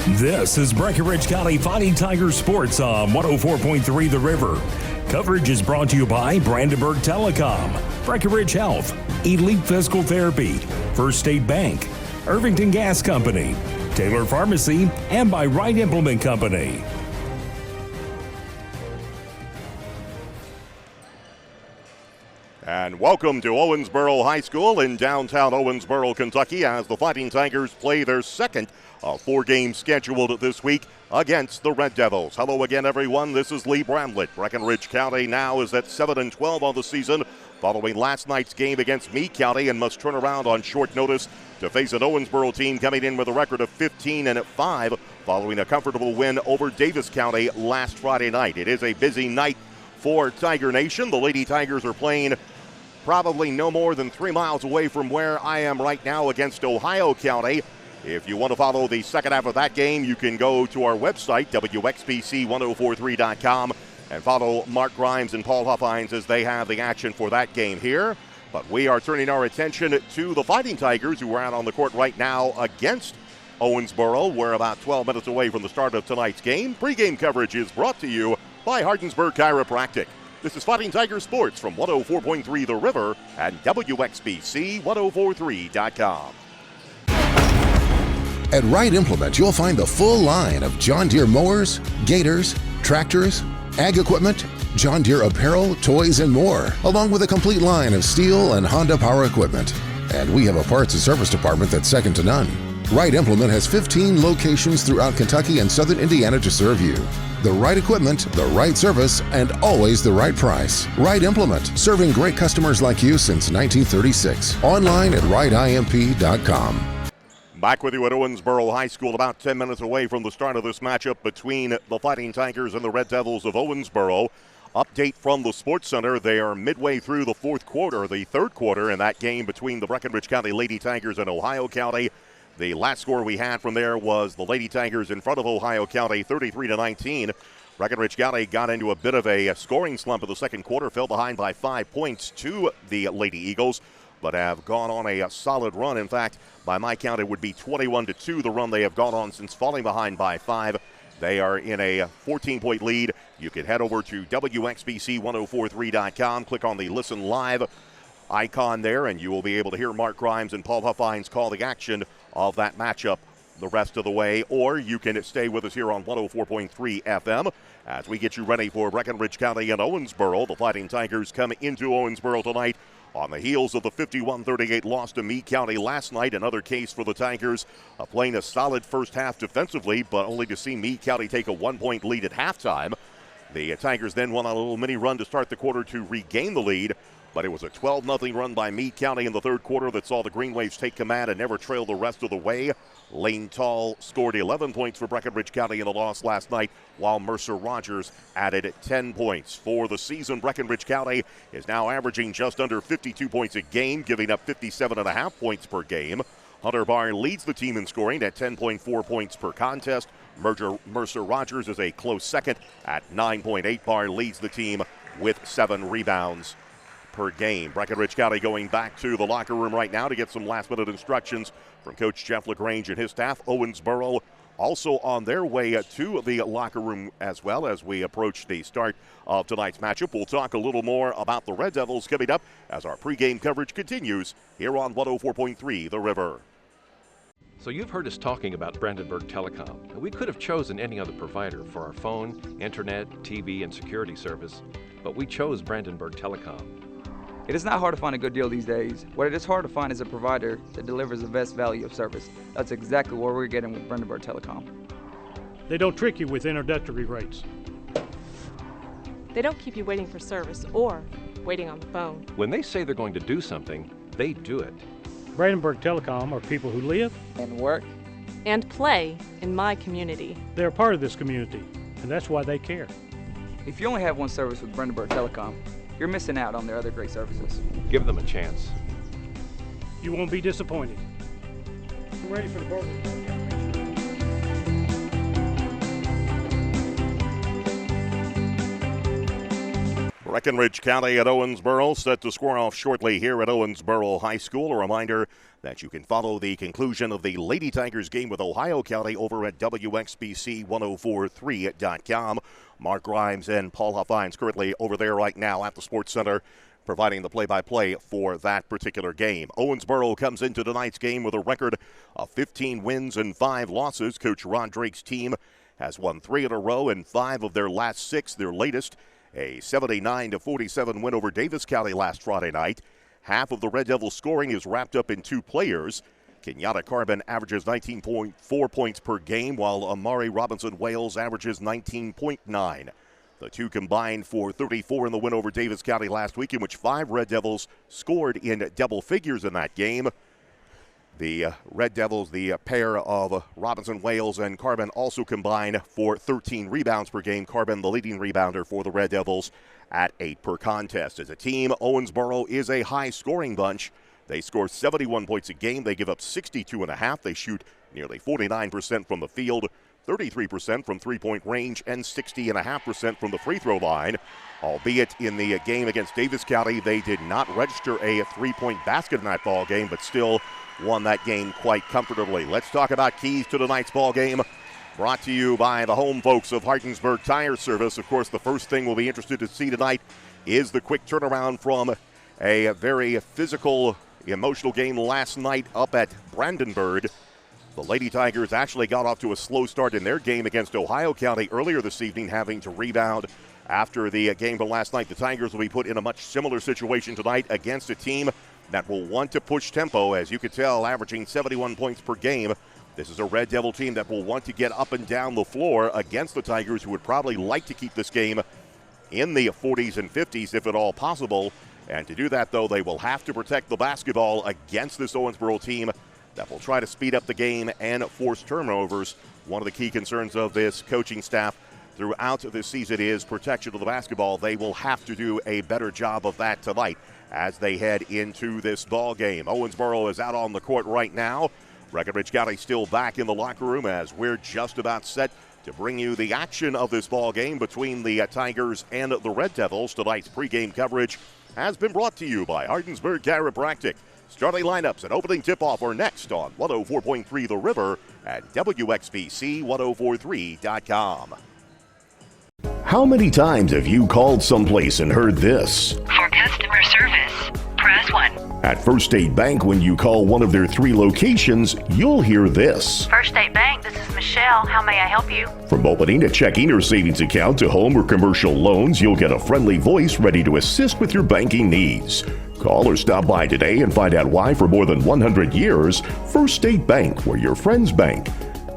This is Breckenridge County Fighting Tigers Sports on 104.3 The River. Coverage is brought to you by Brandenburg Telecom, Breckenridge Health, Elite Physical Therapy, First State Bank, Irvington Gas Company, Taylor Pharmacy, and by Wright Implement Company. And welcome to Owensboro High School in downtown Owensboro, Kentucky, as the Fighting Tigers play their second of 4 games scheduled this week against the Red Devils. Hello again, everyone. This is Lee Bramlett. Breckenridge County now is at 7-12 on the season, following last night's game against Meade County, and must turn around on short notice to face an Owensboro team coming in with a record of 15-5, following a comfortable win over Davis County last Friday night. It is a busy night for Tiger Nation. The Lady Tigers are playing probably no more than 3 miles away from where I am right now against Ohio County. If you want to follow the second half of that game, you can go to our website, WXBC1043.com, and follow Mark Grimes and Paul Huffines as they have the action for that game here. But we are turning our attention to the Fighting Tigers, who are out on the court right now against Owensboro. We're about 12 minutes away from the start of tonight's game. Pre-game coverage is brought to you by Hardinsburg Chiropractic. This is Fighting Tiger Sports from 104.3 The River and WXBC1043.com. At Wright Implement, you'll find the full line of John Deere mowers, gators, tractors, ag equipment, John Deere apparel, toys, and more, along with a complete line of Steel and Honda power equipment. And we have a parts and service department that's second to none. Wright Implement has 15 locations throughout Kentucky and southern Indiana to serve you. The right equipment, the right service, and always the right price. Wright Implement, serving great customers like you since 1936. Online at wrightimp.com. Back with you at Owensboro High School, about 10 minutes away from the start of this matchup between the Fighting Tigers and the Red Devils of Owensboro. Update from the Sports Center. They are midway through the third quarter in that game between the Breckenridge County Lady Tigers and Ohio County. The last score we had from there was the Lady Tigers in front of Ohio County, 33-19. Breckenridge County got into a bit of a scoring slump in the second quarter, fell behind by 5 points to the Lady Eagles, but have gone on a solid run. In fact, by my count, it would be 21-2, the run they have gone on since falling behind by 5. They are in a 14-point lead. You can head over to WXBC1043.com, click on the Listen Live icon there, and you will be able to hear Mark Grimes and Paul Huffines call the action of that matchup the rest of the way, or you can stay with us here on 104.3 FM as we get you ready for Breckenridge County and Owensboro. The Fighting Tigers come into Owensboro tonight on the heels of the 51-38 loss to Meade County last night. Another case for the Tigers, playing a solid first half defensively, but only to see Meade County take a 1-point lead at halftime. The Tigers then went on a little mini run to start the quarter to regain the lead, but it was a 12-0 run by Meade County in the third quarter that saw the Green Waves take command and never trail the rest of the way. Lane Tall scored 11 points for Breckenridge County in the loss last night, while Mercer Rogers added 10 points. For the season, Breckenridge County is now averaging just under 52 points a game, giving up 57.5 points per game. Hunter Barn leads the team in scoring at 10.4 points per contest. Mercer Rogers is a close second at 9.8. Barn leads the team with 7 rebounds per game. Breckenridge County going back to the locker room right now to get some last-minute instructions from Coach Jeff LaGrange and his staff. Owensboro also on their way to the locker room as well as we approach the start of tonight's matchup. We'll talk a little more about the Red Devils coming up as our pregame coverage continues here on 104.3 The River. So you've heard us talking about Brandenburg Telecom. We could have chosen any other provider for our phone, internet, TV, and security service, but we chose Brandenburg Telecom. It is not hard to find a good deal these days. What it is hard to find is a provider that delivers the best value of service. That's exactly what we're getting with Brandenburg Telecom. They don't trick you with introductory rates. They don't keep you waiting for service or waiting on the phone. When they say they're going to do something, they do it. Brandenburg Telecom are people who live And work. And play in my community. They're a part of this community, and that's why they care. If you only have one service with Brandenburg Telecom, you're missing out on their other great services. Give them a chance. You won't be disappointed. I'm ready for the burger. Breckenridge County at Owensboro set to square off shortly here at Owensboro High School. A reminder that you can follow the conclusion of the Lady Tigers game with Ohio County over at WXBC1043.com. Mark Grimes and Paul Huffines currently over there right now at the Sports Center, providing the play-by-play for that particular game. Owensboro comes into tonight's game with a record of 15 wins and 5 losses. Coach Rod Drake's team has won 3 in a row and 5 of their last 6. Their latest, a 79-47 win over Davis County last Friday night. Half of the Red Devils' scoring is wrapped up in 2 players. Kenyatta Carbon averages 19.4 points per game, while Amari Robinson-Wales averages 19.9. The two combined for 34 in the win over Davis County last week, in which 5 Red Devils scored in double figures in that game. The Red Devils, the pair of Robinson-Wales and Carbon, also combined for 13 rebounds per game. Carbon, the leading rebounder for the Red Devils, at 8 per contest. As a team, Owensboro is a high-scoring bunch. They score 71 points a game. They give up 62.5. They shoot nearly 49% from the field, 33% from three-point range, and 60.5% from the free throw line. Albeit in the game against Davis County, they did not register a three-point basket in that ball game, but still won that game quite comfortably. Let's talk about keys to tonight's ball game. Brought to you by the home folks of Hartonsburg Tire Service. Of course, the first thing we'll be interested to see tonight is the quick turnaround from a very physical, emotional game last night up at Brandenburg. The Lady Tigers actually got off to a slow start in their game against Ohio County earlier this evening, having to rebound after the game from last night. The Tigers will be put in a much similar situation tonight against a team that will want to push tempo, as you could tell, averaging 71 points per game. This is a Red Devil team that will want to get up and down the floor against the Tigers, who would probably like to keep this game in the 40s and 50s if at all possible. And to do that, though, they will have to protect the basketball against this Owensboro team that will try to speed up the game and force turnovers. One of the key concerns of this coaching staff throughout this season is protection of the basketball. They will have to do a better job of that tonight as they head into this ball game. Owensboro is out on the court right now. Breckenridge County still back in the locker room as we're just about set to bring you the action of this ball game between the Tigers and the Red Devils. Tonight's pregame coverage has been brought to you by Ardensburg Chiropractic. Starting lineups and opening tip-off are next on 104.3 The River at WXBC1043.com. How many times have you called someplace and heard this? For customer service, press 1. At First State Bank, when you call one of their 3 locations, you'll hear this. First State Bank, this is Michelle. How may I help you? From opening a checking or savings account to home or commercial loans, you'll get a friendly voice ready to assist with your banking needs. Call or stop by today and find out why for more than 100 years, First State Bank, where your friends bank.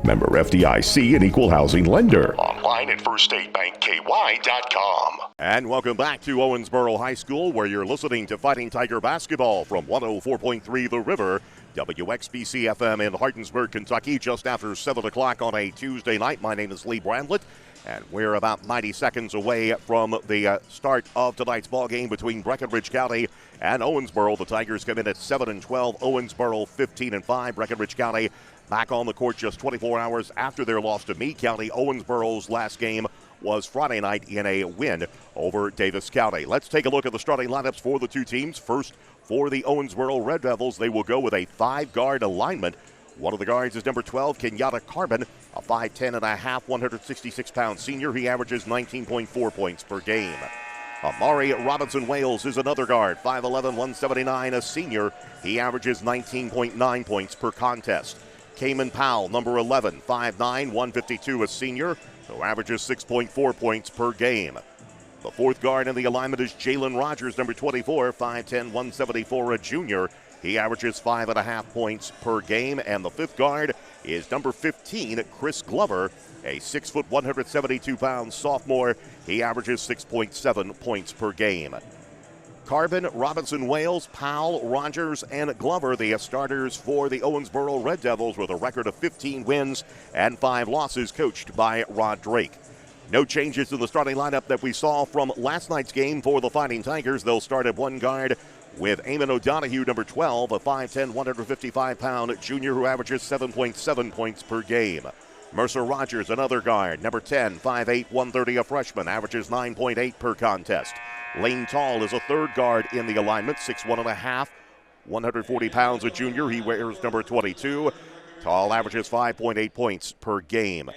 Member FDIC, an equal housing lender. Online at firststatebankky.com. And welcome back to Owensboro High School, where you're listening to Fighting Tiger basketball from 104.3 The River, WXBC FM in Hartonsburg, Kentucky, just after 7 o'clock on a Tuesday night. My name is Lee Bramlett, and we're about 90 seconds away from the start of tonight's ball game between Breckenridge County and Owensboro. The Tigers come in at 7-12, Owensboro 15-5. Breckenridge County back on the court just 24 hours after their loss to Meade County. Owensboro's last game was Friday night in a win over Davis County. Let's take a look at the starting lineups for the two teams. First, for the Owensboro Red Devils, they will go with a 5-guard alignment. One of the guards is number 12, Kenyatta Carbon, a 5'10 and a half, 166-pound senior. He averages 19.4 points per game. Amari Robinson-Wales is another guard, 5'11", 179, a senior. He averages 19.9 points per contest. Cayman Powell, number 11, 5'9", 152, a senior, who averages 6.4 points per game. The fourth guard in the alignment is Jalen Rogers, number 24, 5'10", 174, a junior. He averages 5.5 points per game. And the fifth guard is number 15, Chris Glover, a 6', 172-pound sophomore. He averages 6.7 points per game. Carbon, Robinson-Wales, Powell, Rogers, and Glover, the starters for the Owensboro Red Devils, with a record of 15 wins and 5 losses, coached by Rod Drake. No changes in the starting lineup that we saw from last night's game for the Fighting Tigers. They'll start at one guard with Eamon O'Donohue, number 12, a 5'10", 155-pound junior who averages 7.7 points per game. Mercer Rogers, another guard, number 10, 5'8", 130, a freshman, averages 9.8 per contest. Lane Tall is a third guard in the alignment, 6'1.5", 140 pounds, a junior. He wears number 22. Tall averages 5.8 points per game.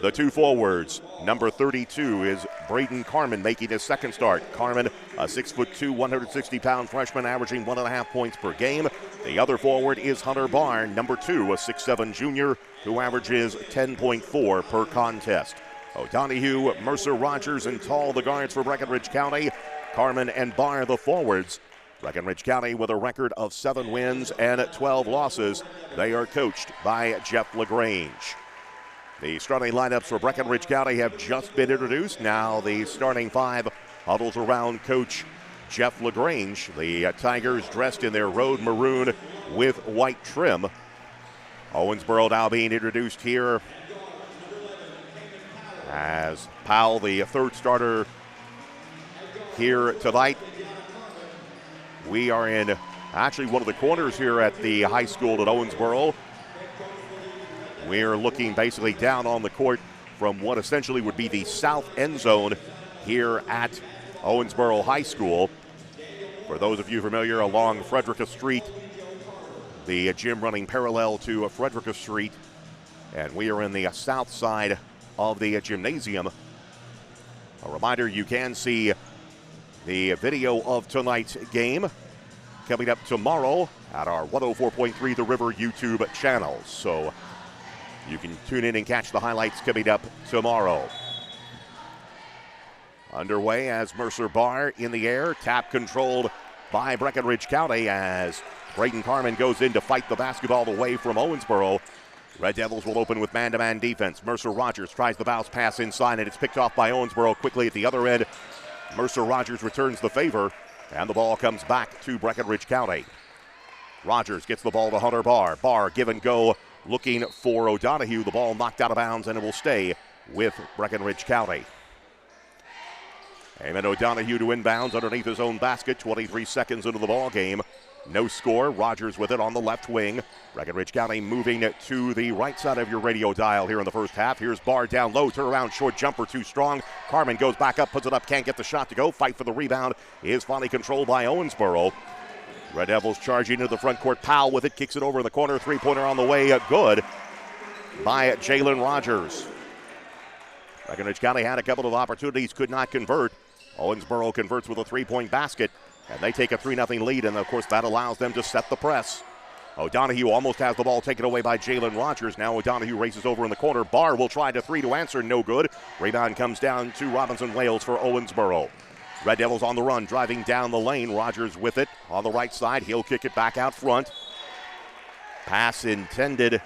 The two forwards, number 32 is Braden Carmen making his second start. Carmen, a 6'2", 160-pound freshman, averaging 1.5 points per game. The other forward is Hunter Barr, number 2, a 6'7" junior, who averages 10.4 per contest. O'Donohue, Mercer, Rogers, and Tall the guards for Breckenridge County. Carmen and Barr the forwards. Breckenridge County with a record of 7 wins and 12 losses. They are coached by Jeff LaGrange. The starting lineups for Breckenridge County have just been introduced. Now the starting 5 huddles around Coach Jeff LaGrange. The Tigers dressed in their road maroon with white trim. Owensboro now being introduced here as Powell, the third starter here tonight. We are in actually one of the corners here at the high school at Owensboro. We're looking basically down on the court from what essentially would be the south end zone here at Owensboro High School. For those of you familiar, along Frederica Street, the gym running parallel to Frederica Street, and we are in the south side of the gymnasium. A reminder, you can see the video of tonight's game coming up tomorrow at our 104.3 The River YouTube channel. So you can tune in and catch the highlights coming up tomorrow. Underway as Mercer Barr in the air, tap controlled by Breckenridge County as Braden Carmen goes in to fight the basketball away from Owensboro. Red Devils will open with man-to-man defense. Mercer Rogers tries the bounce pass inside, and it's picked off by Owensboro quickly at the other end. Mercer Rogers returns the favor, and the ball comes back to Breckenridge County. Rogers gets the ball to Hunter Barr. Barr give and go looking for O'Donohue. The ball knocked out of bounds, and it will stay with Breckenridge County. Eamon O'Donohue to inbounds underneath his own basket, 23 seconds into the ball game. No score. Rogers with it on the left wing. Breckenridge County moving to the right side of your radio dial here in the first half. Here's Barr down low. Turnaround short jumper too strong. Carmen goes back up, puts it up, can't get the shot to go. Fight for the rebound is finally controlled by Owensboro. Red Devils charging into the front court. Powell with it, kicks it over in the corner. Three-pointer on the way. Good by Jalen Rogers. Breckenridge County had a couple of opportunities, could not convert. Owensboro converts with a three-point basket. And they take a 3-0 lead, and of course that allows them to set the press. O'Donohue almost has the ball taken away by Jalen Rogers. Now O'Donohue races over in the corner. Barr will try to three to answer, no good. Rebound comes down to Robinson Wales for Owensboro. Red Devils on the run, driving down the lane. Rogers with it on the right side. He'll kick it back out front. Pass intended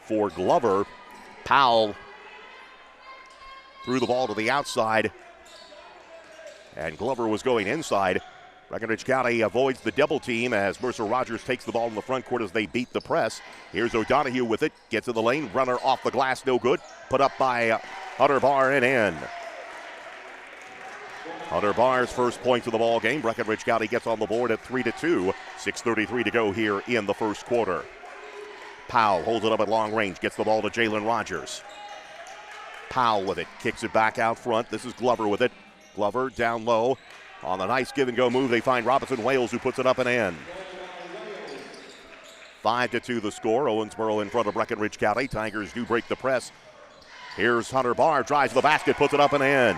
for Glover. Powell threw the ball to the outside, and Glover was going inside. Breckenridge County avoids the double team as Mercer Rogers takes the ball in the front court as they beat the press. Here's O'Donohue with it, gets in the lane, runner off the glass, no good. Put up by Hunter Barr and in. Hunter Barr's first points of the ball game. Breckenridge County gets on the board at 3-2. 6:33 to go here in the first quarter. Powell holds it up at long range, gets the ball to Jalen Rogers. Powell with it, kicks it back out front. This is Glover with it. Glover down low. On the nice give-and-go move, they find Robinson Wales, who puts it up and in. 5-2 the score. Owensboro in front of Breckenridge County. Tigers do break the press. Here's Hunter Barr, drives the basket, puts it up and in.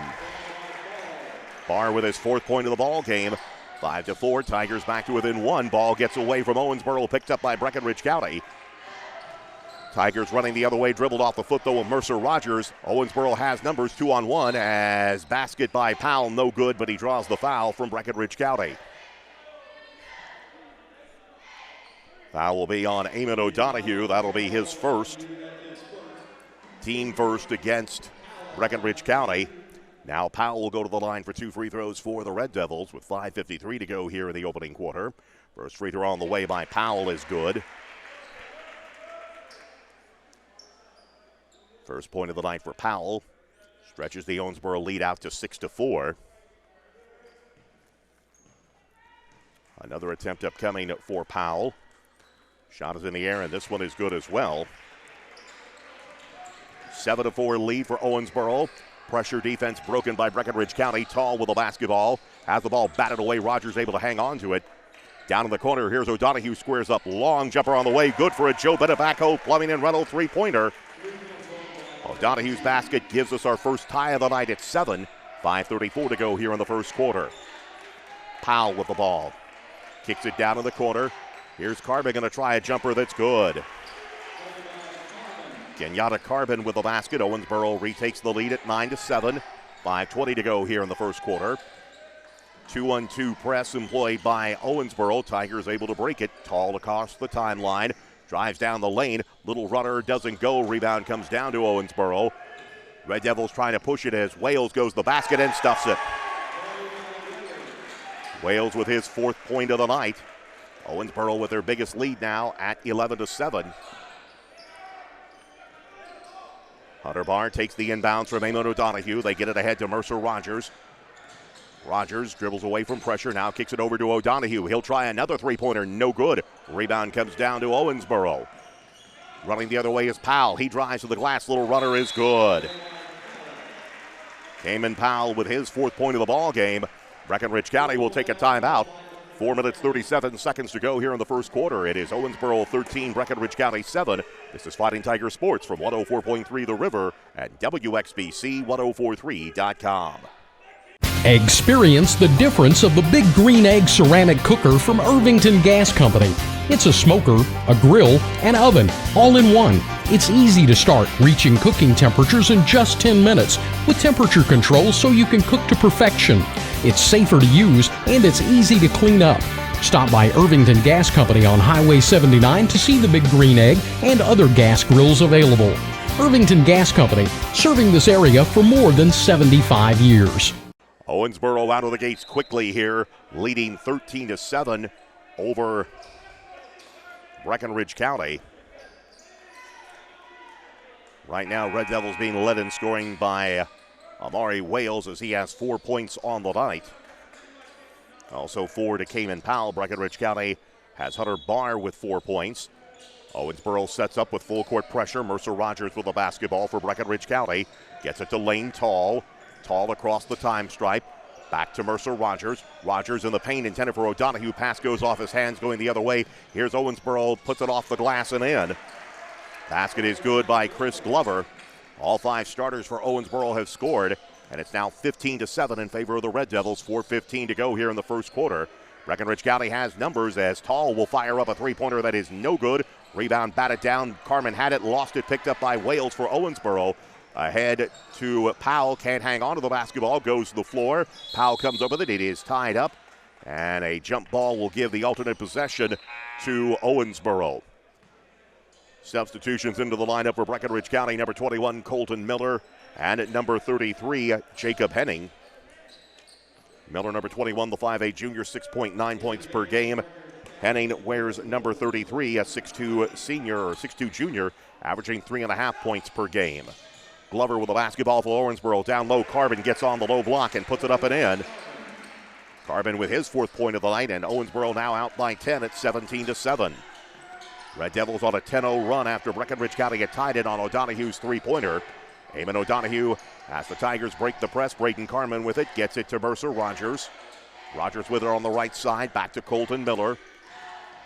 Barr with his fourth point of the ball game. 5-4. Tigers back to within one. Ball gets away from Owensboro, picked up by Breckenridge County. Tigers running the other way, dribbled off the foot though of Mercer Rogers. Owensboro has numbers 2-on-1 as basket by Powell, no good, but he draws the foul from Breckenridge County. Foul will be on Eamon O'Donohue. That'll be his first. Team first against Breckenridge County. Now Powell will go to the line for 2 free throws for the Red Devils with 5:53 to go here in the opening quarter. First free throw on the way by Powell is good. First point of the night for Powell. Stretches the Owensboro lead out to 6-4. Another attempt upcoming for Powell. Shot is in the air, and this one is good as well. 7-4 lead for Owensboro. Pressure defense broken by Breckenridge County. Tall with the basketball. Has the ball batted away. Rogers able to hang on to it. Down in the corner, here's O'Donohue, squares up. Long jumper on the way. Good for a Joe Benebaco. Plumbing and Rental three-pointer. O'Donohue's basket gives us our first tie of the night at 7. 5:34 to go here in the first quarter. Powell with the ball. Kicks it down in the corner. Here's Carbon going to try a jumper that's good. Kenyatta Carbon with the basket. Owensboro retakes the lead at 9-7. 5:20 to go here in the first quarter. 2-on-2 press employed by Owensboro. Tigers able to break it. Tall across the timeline. Drives down the lane. Little runner doesn't go. Rebound comes down to Owensboro. Red Devils trying to push it as Wales goes to the basket and stuffs it. Wales with his 4th point of the night. Owensboro with their biggest lead now at 11-7. Hunter Barr takes the inbounds from Eamon O'Donohue. They get it ahead to Mercer Rogers. Rogers dribbles away from pressure, now kicks it over to O'Donohue. He'll try another three-pointer, no good. Rebound comes down to Owensboro. Running the other way is Powell. He drives to the glass, little runner is good. Cayman Powell with his 4th point of the ball game. Breckenridge County will take a timeout. 4 minutes, 37 seconds to go here in the first quarter. It is Owensboro 13, Breckenridge County 7. This is Fighting Tiger Sports from 104.3 The River and WXBC1043.com. Experience the difference of the Big Green Egg ceramic cooker from Irvington Gas Company. It's a smoker, a grill, and oven, all in one. It's easy to start, reaching cooking temperatures in just 10 minutes with temperature control so you can cook to perfection. It's safer to use and it's easy to clean up. Stop by Irvington Gas Company on Highway 79 to see the Big Green Egg and other gas grills available. Irvington Gas Company, serving this area for more than 75 years. Owensboro out of the gates quickly here, leading 13-7 over Breckenridge County. Right now, Red Devils being led in scoring by Amari Wales as he has 4 points on the night. Also 4 to Cayman Powell. Breckenridge County has Hunter Barr with 4 points. Owensboro sets up with full court pressure. Mercer Rogers with the basketball for Breckenridge County. Gets it to Lane Tall. Tall across the time stripe. Back to Mercer Rogers. Rogers in the paint intended for O'Donohue. Pass goes off his hands going the other way. Here's Owensboro, puts it off the glass and in. Basket is good by Chris Glover. All 5 starters for Owensboro have scored, and it's now 15-7 in favor of the Red Devils. 4:15 to go here in the first quarter. Breckenridge County has numbers as Tall will fire up a three-pointer that is no good. Rebound batted down. Carmen had it, lost it, picked up by Wales for Owensboro. Ahead to Powell, can't hang on to the basketball, goes to the floor. Powell comes up with it, it is tied up. And a jump ball will give the alternate possession to Owensboro. Substitutions into the lineup for Breckenridge County. Number 21, Colton Miller. And at number 33, Jacob Henning. Miller, number 21, the 5'8 junior, 6.9 points per game. Henning wears number 33, a 6'2 senior or 6'2 junior, averaging 3.5 points per game. Glover with the basketball for Owensboro. Down low, Carbon gets on the low block and puts it up and in. Carbon with his 4th point of the night, and Owensboro now out by 10 at 17-7. Red Devils on a 10-0 run after Breckenridge County had tied it on O'Donohue's three-pointer. Eamon O'Donohue, as the Tigers break the press, Braden Carmen with it, gets it to Mercer Rogers. Rogers with her on the right side, back to Colton Miller.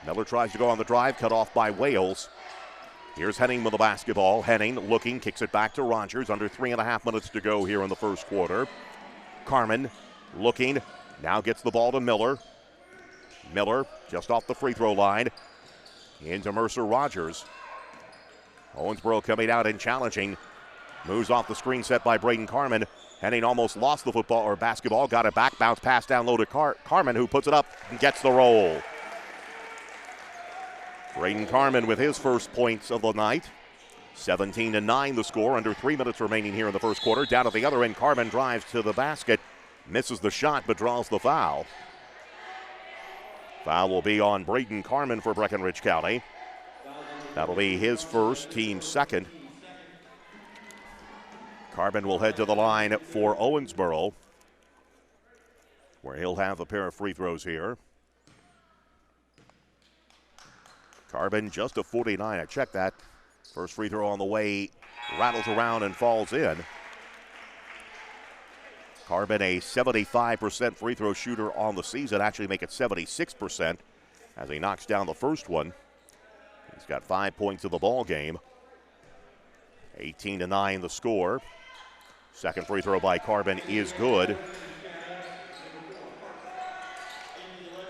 Miller tries to go on the drive, cut off by Wales. Here's Henning with the basketball. Henning looking, kicks it back to Rogers. Under 3.5 minutes to go here in the first quarter. Carmen looking, now gets the ball to Miller. Miller just off the free throw line. Into Mercer Rogers. Owensboro coming out and challenging. Moves off the screen set by Braden Carmen. Henning almost lost the football or basketball. Got it back. Bounce pass down low to Carmen, who puts it up and gets the roll. Braden Carmen with his first points of the night. 17-9 the score. Under 3 minutes remaining here in the first quarter. Down at the other end, Carmen drives to the basket. Misses the shot but draws the foul. Foul will be on Braden Carmen for Breckenridge County. That'll be his first, team second. Carmen will head to the line for Owensboro, where he'll have a pair of free throws here. Carmen just a 49. I checked that. First free throw on the way, rattles around and falls in. Carbon, a 75% free throw shooter on the season, actually make it 76% as he knocks down the first one. He's got 5 points in the ball game. 18-9 the score. Second free throw by Carbon is good.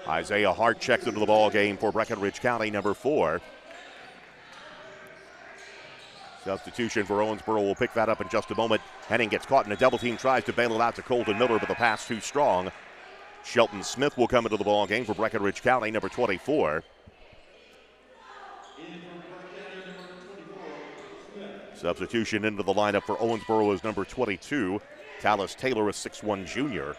Isaiah Hart checks into the ball game for Breckenridge County, number 4. Substitution for Owensboro. We'll pick that up in just a moment. Henning gets caught in a double team, tries to bail it out to Colton Miller, but the pass too strong. Shelton Smith will come into the ball game for Breckenridge County, number 24. Substitution into the lineup for Owensboro is number 22. Tallis Taylor, a 6'1 junior.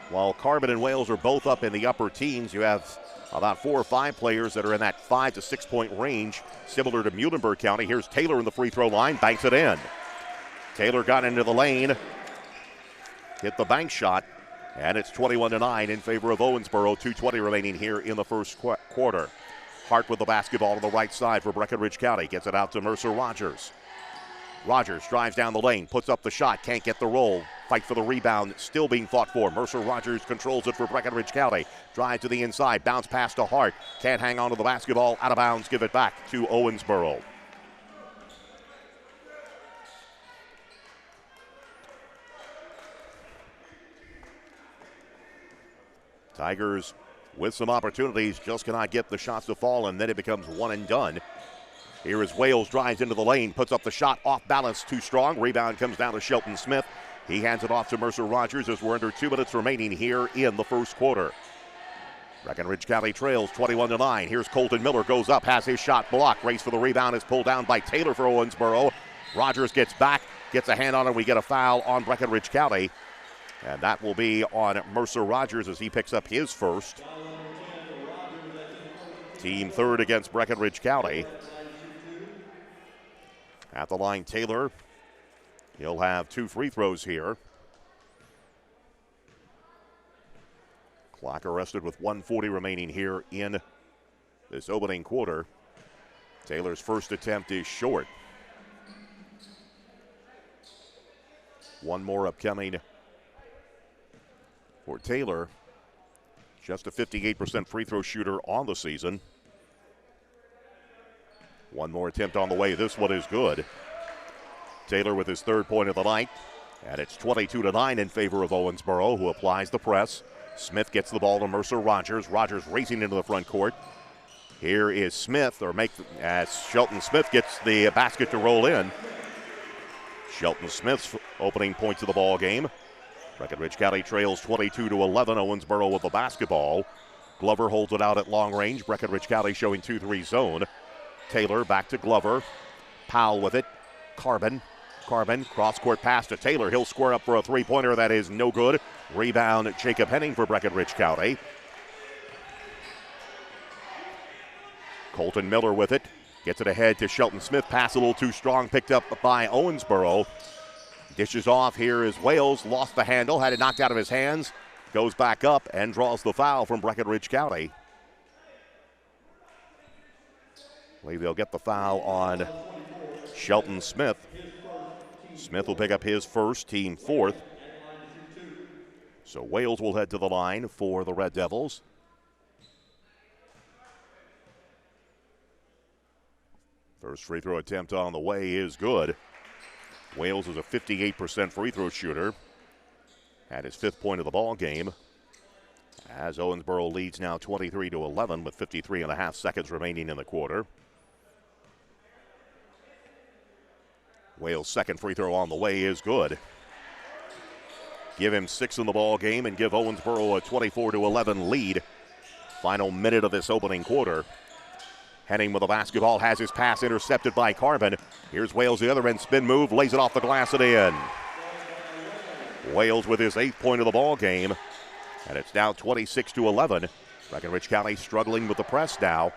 While Carbon and Wales are both up in the upper teens, you have about 4 or 5 players that are in that 5 to 6 point range, similar to Muhlenberg County. Here's Taylor in the free throw line, banks it in. Taylor got into the lane, hit the bank shot, and it's 21-9 in favor of Owensboro. 2:20 remaining here in the first quarter. Hart with the basketball on the right side for Breckenridge County. Gets it out to Mercer Rogers. Rogers drives down the lane, puts up the shot, can't get the roll. Fight for the rebound, still being fought for. Mercer Rogers controls it for Breckenridge County. Drive to the inside, bounce pass to Hart. Can't hang on to the basketball, out of bounds, give it back to Owensboro. Tigers with some opportunities, just cannot get the shots to fall, and then it becomes one and done. Here is Wales, drives into the lane, puts up the shot, off balance, too strong. Rebound comes down to Shelton Smith. He hands it off to Mercer Rogers as we're under 2 minutes remaining here in the first quarter. Breckenridge County trails 21-9. Here's Colton Miller, goes up, has his shot blocked. Race for the rebound is pulled down by Taylor for Owensboro. Rogers gets back, gets a hand on it. We get a foul on Breckenridge County. And that will be on Mercer Rogers as he picks up his first. Team third against Breckenridge County. At the line, Taylor. He'll have 2 free throws here. Clock arrested with 1:40 remaining here in this opening quarter. Taylor's first attempt is short. One more upcoming for Taylor. Just a 58% free throw shooter on the season. One more attempt on the way. This one is good. Taylor with his 3rd point of the night. And it's 22-9 in favor of Owensboro, who applies the press. Smith gets the ball to Mercer Rogers. Rogers racing into the front court. Here is Smith, as Shelton Smith gets the basket to roll in. Shelton Smith's opening points of the ball game. Breckenridge County trails 22-11. Owensboro with the basketball. Glover holds it out at long range. Breckenridge County showing 2-3 zone. Taylor back to Glover. Powell with it. Carbon, cross-court pass to Taylor. He'll square up for a 3-pointer. That is no good. Rebound, Jacob Henning for Breckenridge County. Colton Miller with it. Gets it ahead to Shelton Smith. Pass a little too strong. Picked up by Owensboro. Dishes off. Here is Wales. Lost the handle. Had it knocked out of his hands. Goes back up and draws the foul from Breckenridge County. I believe they'll get the foul on Shelton Smith. Smith will pick up his first, team 4th. So Wales will head to the line for the Red Devils. First free throw attempt on the way is good. Wales is a 58% free throw shooter. At his 5th point of the ball game. As Owensboro leads now 23-11 with 53.5 seconds remaining in the quarter. Wales' second free throw on the way is good. Give him 6 in the ball game and give Owensboro a 24-11 lead. Final minute of this opening quarter. Henning with the basketball, has his pass intercepted by Carbon. Here's Wales the other end, spin move, lays it off the glass and in. Wales with his 8th point of the ball game. And it's now 26-11. Breckenridge County struggling with the press now.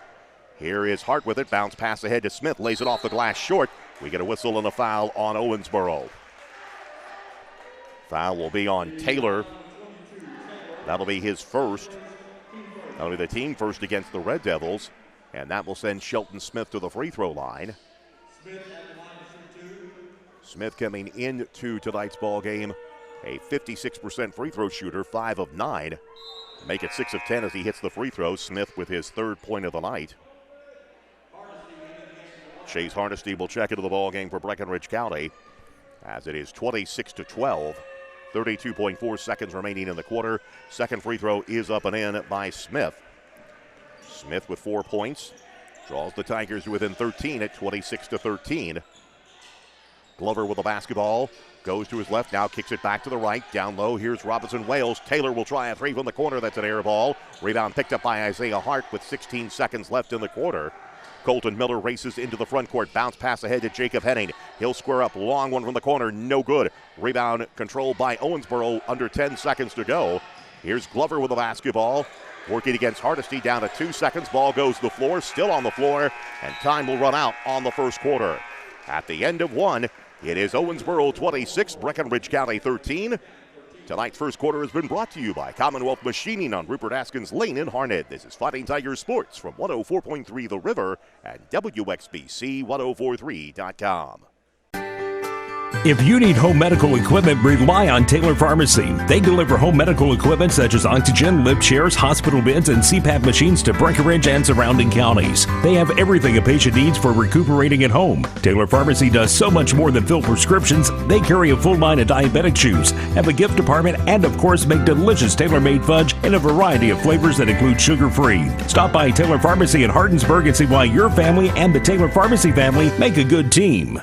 Here is Hart with it, bounce pass ahead to Smith, lays it off the glass short. We get a whistle and a foul on Owensboro. Foul will be on Taylor. That'll be his first. That'll be the team first against the Red Devils. And that will send Shelton Smith to the free throw line. Smith coming into tonight's ball game, a 56% free throw shooter, 5 of 9. Make it 6 of 10 as he hits the free throw. Smith with his third point of the night. Chase Hardesty will check into the ball game for Breckenridge County as it is 26-12. 32.4 seconds remaining in the quarter. Second free throw is up and in by Smith. Smith with 4 points. Draws the Tigers to within 13 at 26-13. Glover with the basketball. Goes to his left, now kicks it back to the right. Down low, here's Robinson Wales. Taylor will try a three from the corner. That's an air ball. Rebound picked up by Isaiah Hart with 16 seconds left in the quarter. Colton Miller races into the front court. Bounce pass ahead to Jacob Henning. He'll square up. Long one from the corner. No good. Rebound controlled by Owensboro. Under 10 seconds to go. Here's Glover with the basketball. Working against Hardesty. Down to 2 seconds. Ball goes to the floor. Still on the floor. And time will run out on the first quarter. At the end of one, it is Owensboro 26, Breckenridge County 13. Tonight's first quarter has been brought to you by Commonwealth Machining on Rupert Askins Lane in Harnett. This is Fighting Tigers Sports from 104.3 The River and WXBC1043.com. If you need home medical equipment, rely on Taylor Pharmacy. They deliver home medical equipment such as oxygen, lift chairs, hospital beds, and CPAP machines to Breckenridge and surrounding counties. They have everything a patient needs for recuperating at home. Taylor Pharmacy does so much more than fill prescriptions. They carry a full line of diabetic chews, have a gift department, and of course make delicious tailor-made fudge in a variety of flavors that include sugar-free. Stop by Taylor Pharmacy in Hardinsburg and see why your family and the Taylor Pharmacy family make a good team.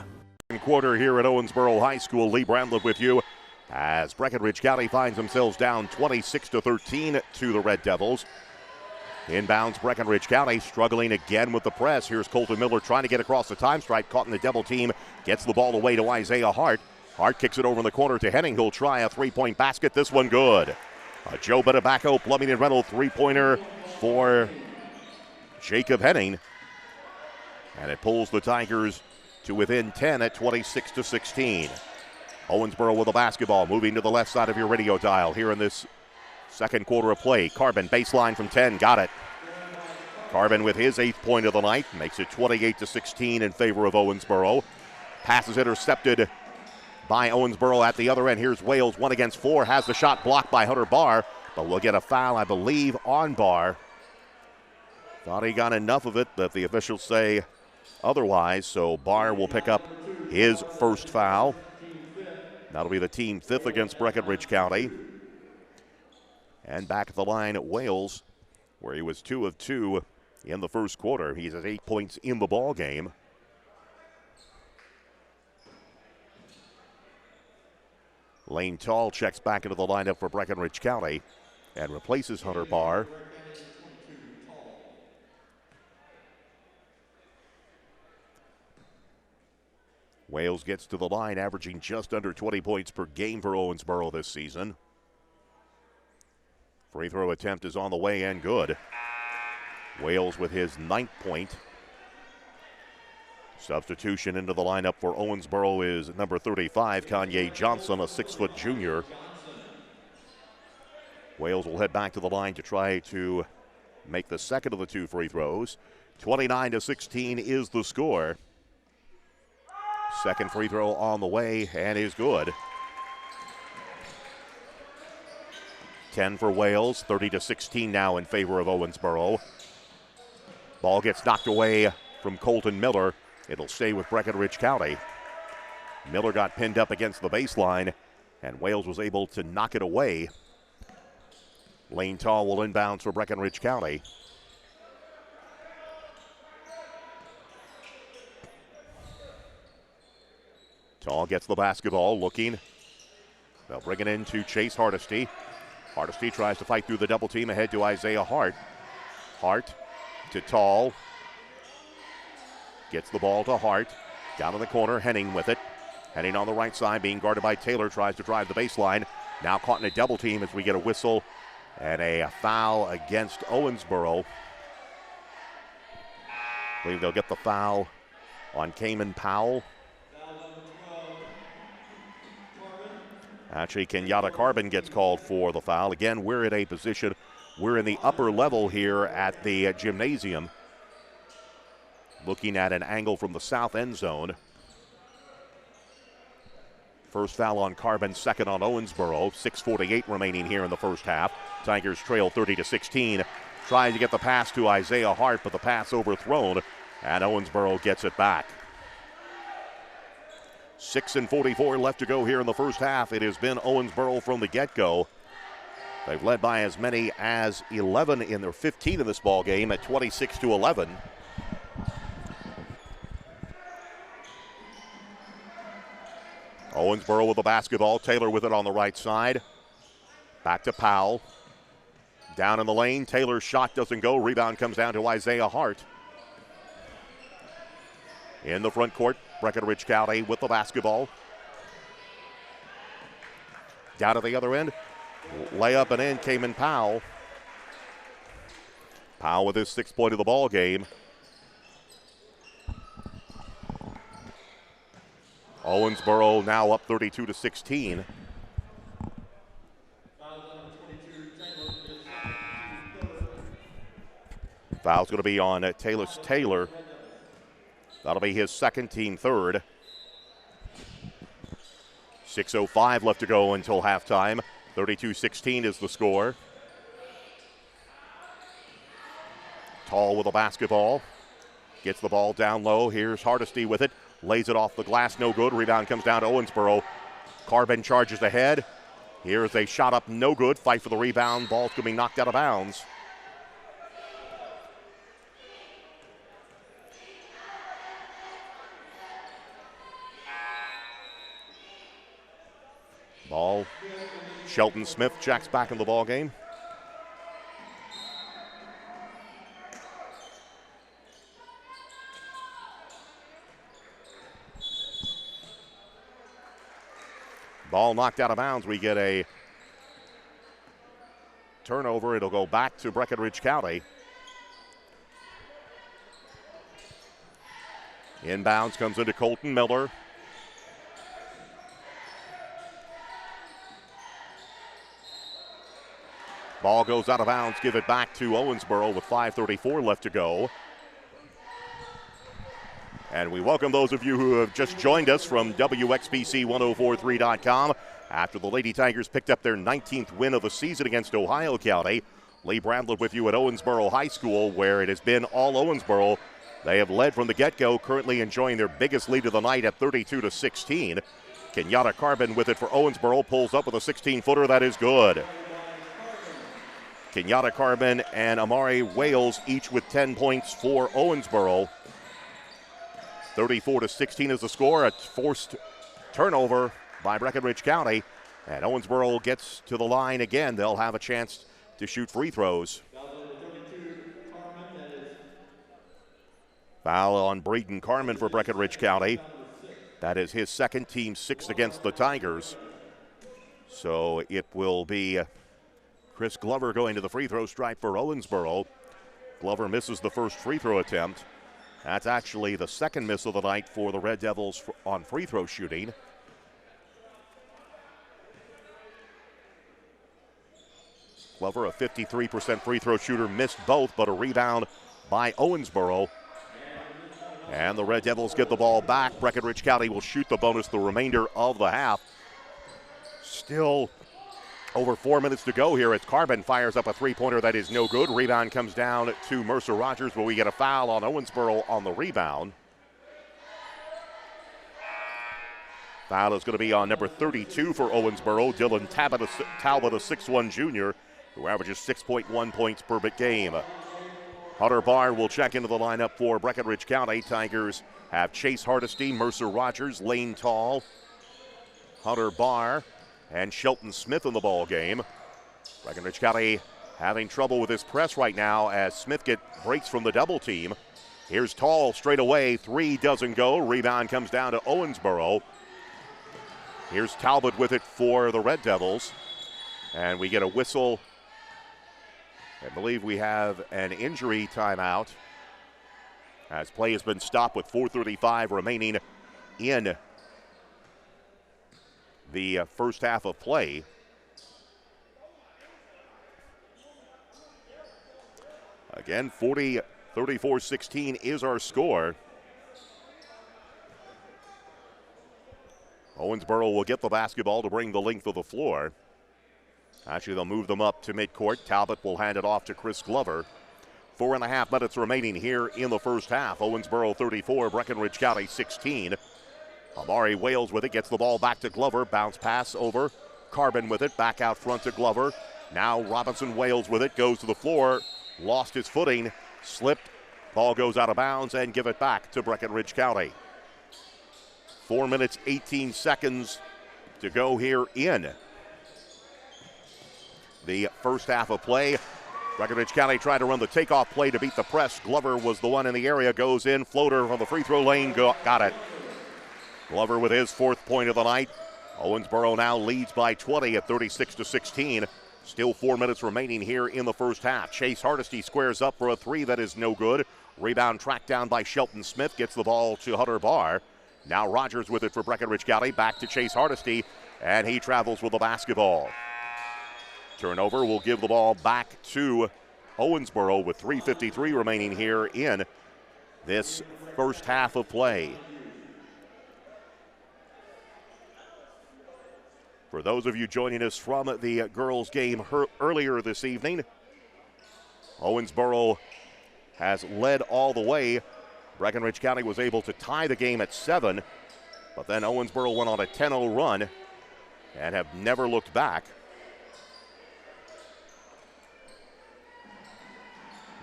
Quarter here at Owensboro High School. Lee Bramlett with you as Breckenridge County finds themselves down 26-13 to the Red Devils. Inbounds Breckenridge County struggling again with the press. Here's Colton Miller trying to get across the time stripe, caught in the double team, gets the ball away to Isaiah Hart. Hart kicks it over in the corner to Henning. He'll try a three-point basket. This one good. A Joe Betabacco, Plumbing and Rental three-pointer for Jacob Henning. And it pulls the Tigers to within 10 at 26-16. Owensboro with the basketball, moving to the left side of your radio dial here in this second quarter of play. Carbon baseline from 10, got it. Carbon with his 8th point of the night, makes it 28-16 in favor of Owensboro. Pass is intercepted by Owensboro at the other end. Here's Wales, 1 against 4, has the shot blocked by Hunter Barr, but will get a foul, I believe, on Barr. Thought he got enough of it, but the officials say otherwise, so Barr will pick up his first foul. That'll be the team 5th against Breckenridge County. And back at the line at Wales, where he was 2 of 2 in the first quarter. He's at 8 points in the ball game. Lane Tall checks back into the lineup for Breckenridge County and replaces Hunter Barr. Wales gets to the line, averaging just under 20 points per game for Owensboro this season. Free throw attempt is on the way and good. Wales with his 9th point. Substitution into the lineup for Owensboro is number 35, Kanye Johnson, a 6-foot junior. Wales will head back to the line to try to make the second of the 2 free throws. 29-16 is the score. Second free throw on the way and is good. 10 for Wales, 30-16 now in favor of Owensboro. Ball gets knocked away from Colton Miller. It'll stay with Breckenridge County. Miller got pinned up against the baseline, and Wales was able to knock it away. Lane Tall will inbounds for Breckenridge County. Tall gets the basketball, looking. They'll bring it in to Chase Hardesty. Hardesty tries to fight through the double team ahead to Isaiah Hart. Hart to Tall. Gets the ball to Hart. Down in the corner, Henning with it. Henning on the right side, being guarded by Taylor, tries to drive the baseline. Now caught in a double team as we get a whistle and a foul against Owensboro. I believe they'll get the foul on Cayman Powell. Actually, Kenyatta Carbon gets called for the foul. Again, we're in a position, we're in the upper level here at the gymnasium. Looking at an angle from the south end zone. First foul on Carbon, second on Owensboro. 6:48 remaining here in the first half. Tigers trail 30-16. Trying to get the pass to Isaiah Hart, but the pass overthrown, and Owensboro gets it back. 6:44 left to go here in the first half. It has been Owensboro from the get-go. They've led by as many as 11 in their 15 in this ball game at 26-11. Owensboro with the basketball. Taylor with it on the right side. Back to Powell. Down in the lane. Taylor's shot doesn't go. Rebound comes down to Isaiah Hart. In the front court, Breckenridge County with the basketball. Down to the other end. Layup and in came in Powell. Powell with his 6th point of the ball game. Owensboro now up 32-16. Foul's going to be on Taylor. That'll be his second, team third. 6:05 left to go until halftime. 32-16 is the score. Tall with the basketball. Gets the ball down low. Here's Hardesty with it. Lays it off the glass, no good. Rebound comes down to Owensboro. Carbon charges ahead. Here's a shot up, no good. Fight for the rebound. Ball's going to be knocked out of bounds. Ball. Shelton Smith checks back in the ball game. Ball knocked out of bounds. We get a turnover. It'll go back to Breckenridge County. Inbounds comes into Colton Miller. Ball goes out of bounds. Give it back to Owensboro with 5:34 left to go. And we welcome those of you who have just joined us from WXBC1043.com after the Lady Tigers picked up their 19th win of the season against Ohio County. Lee Bramlett with you at Owensboro High School, where it has been all Owensboro. They have led from the get-go, currently enjoying their biggest lead of the night at 32-16. Kenyatta Carbon with it for Owensboro, pulls up with a 16-footer. That is good. Kenyatta Carbon and Amari Wales each with 10 points for Owensboro. 34-16 is the score. A forced turnover by Breckenridge County. And Owensboro gets to the line again. They'll have a chance to shoot free throws. Foul on Braden Carmen for Breckenridge County. That is his second, team 6th against the Tigers. So it will be Chris Glover going to the free throw stripe for Owensboro. Glover misses the first free throw attempt. That's actually the second miss of the night for the Red Devils on free throw shooting. Glover, a 53% free throw shooter, missed both, but a rebound by Owensboro. And the Red Devils get the ball back. Breckenridge County will shoot the bonus the remainder of the half. Still over 4 minutes to go here as Carbon fires up a three-pointer that is no good. Rebound comes down to Mercer Rogers, but we get a foul on Owensboro on the rebound. Foul is going to be on number 32 for Owensboro, Dylan Talbot, a 6'1 junior, who averages 6.1 points per game. Hunter Barr will check into the lineup for Breckenridge County. Tigers have Chase Hardesty, Mercer Rogers, Lane Tall, Hunter Barr, and Shelton Smith in the ball game. Breckenridge County having trouble with his press right now as Smith breaks from the double team. Here's Tall straight away. Three doesn't go. Rebound comes down to Owensboro. Here's Talbot with it for the Red Devils. And we get a whistle. I believe we have an injury timeout as play has been stopped with 4:35 remaining in the first half of play. Again, 34-16 is our score. Owensboro will get the basketball to bring the length of the floor. Actually, they'll move them up to midcourt. Talbot will hand it off to Chris Glover. 4.5 minutes remaining here in the first half. Owensboro 34, Breckenridge County 16. Amari Wales with it, gets the ball back to Glover. Bounce pass over. Carbon with it, back out front to Glover. Now Robinson Wales with it, goes to the floor. Lost his footing, slipped. Ball goes out of bounds and give it back to Breckenridge County. 4 minutes, 18 seconds to go here in the first half of play. Breckenridge County tried to run the takeoff play to beat the press. Glover was the one in the area, goes in, floater from the free throw lane, got it. Glover with his 4th point of the night. Owensboro now leads by 20 at 36-16. Still 4 minutes remaining here in the first half. Chase Hardesty squares up for a 3 that is no good. Rebound tracked down by Shelton Smith, gets the ball to Hunter Barr. Now Rogers with it for Breckenridge County, back to Chase Hardesty, and he travels with the basketball. Turnover will give the ball back to Owensboro with 3:53 remaining here in this first half of play. For those of you joining us from the girls' game earlier this evening, Owensboro has led all the way. Breckenridge County was able to tie the game at 7, but then Owensboro went on a 10-0 run and have never looked back.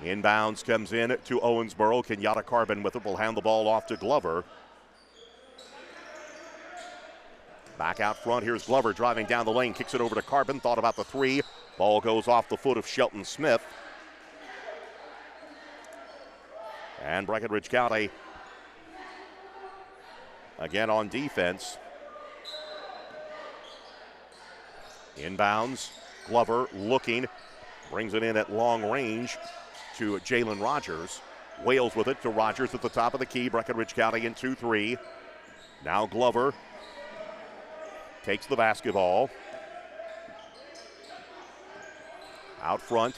Inbounds comes in to Owensboro. Kenyatta Carbon with it will hand the ball off to Glover. Back out front, here's Glover driving down the lane, kicks it over to Carbon, thought about the 3. Ball goes off the foot of Shelton Smith. And Breckenridge County again on defense. Inbounds, Glover looking, brings it in at long range to Jalen Rogers. Wales with it to Rogers at the top of the key. Breckenridge County in 2-3. Now Glover takes the basketball. Out front,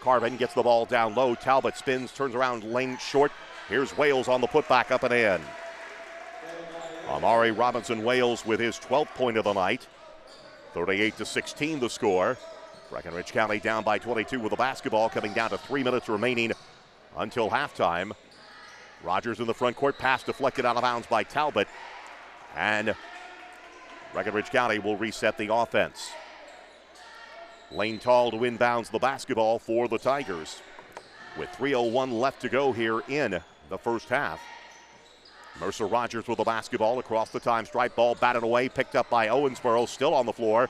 Carbon gets the ball down low. Talbot spins, turns around, lane short. Here's Wales on the putback, up and in. Amari Robinson Wales with his 12th point of the night. 38-16 the score. Breckenridge County down by 22 with the basketball, coming down to 3 minutes remaining until halftime. Rogers in the front court, pass deflected out of bounds by Talbot. And Breckenridge County will reset the offense. Lane Tall to inbounds the basketball for the Tigers with 3:01 left to go here in the first half. Mercer Rogers with the basketball across the time stripe. Ball batted away, picked up by Owensboro, still on the floor.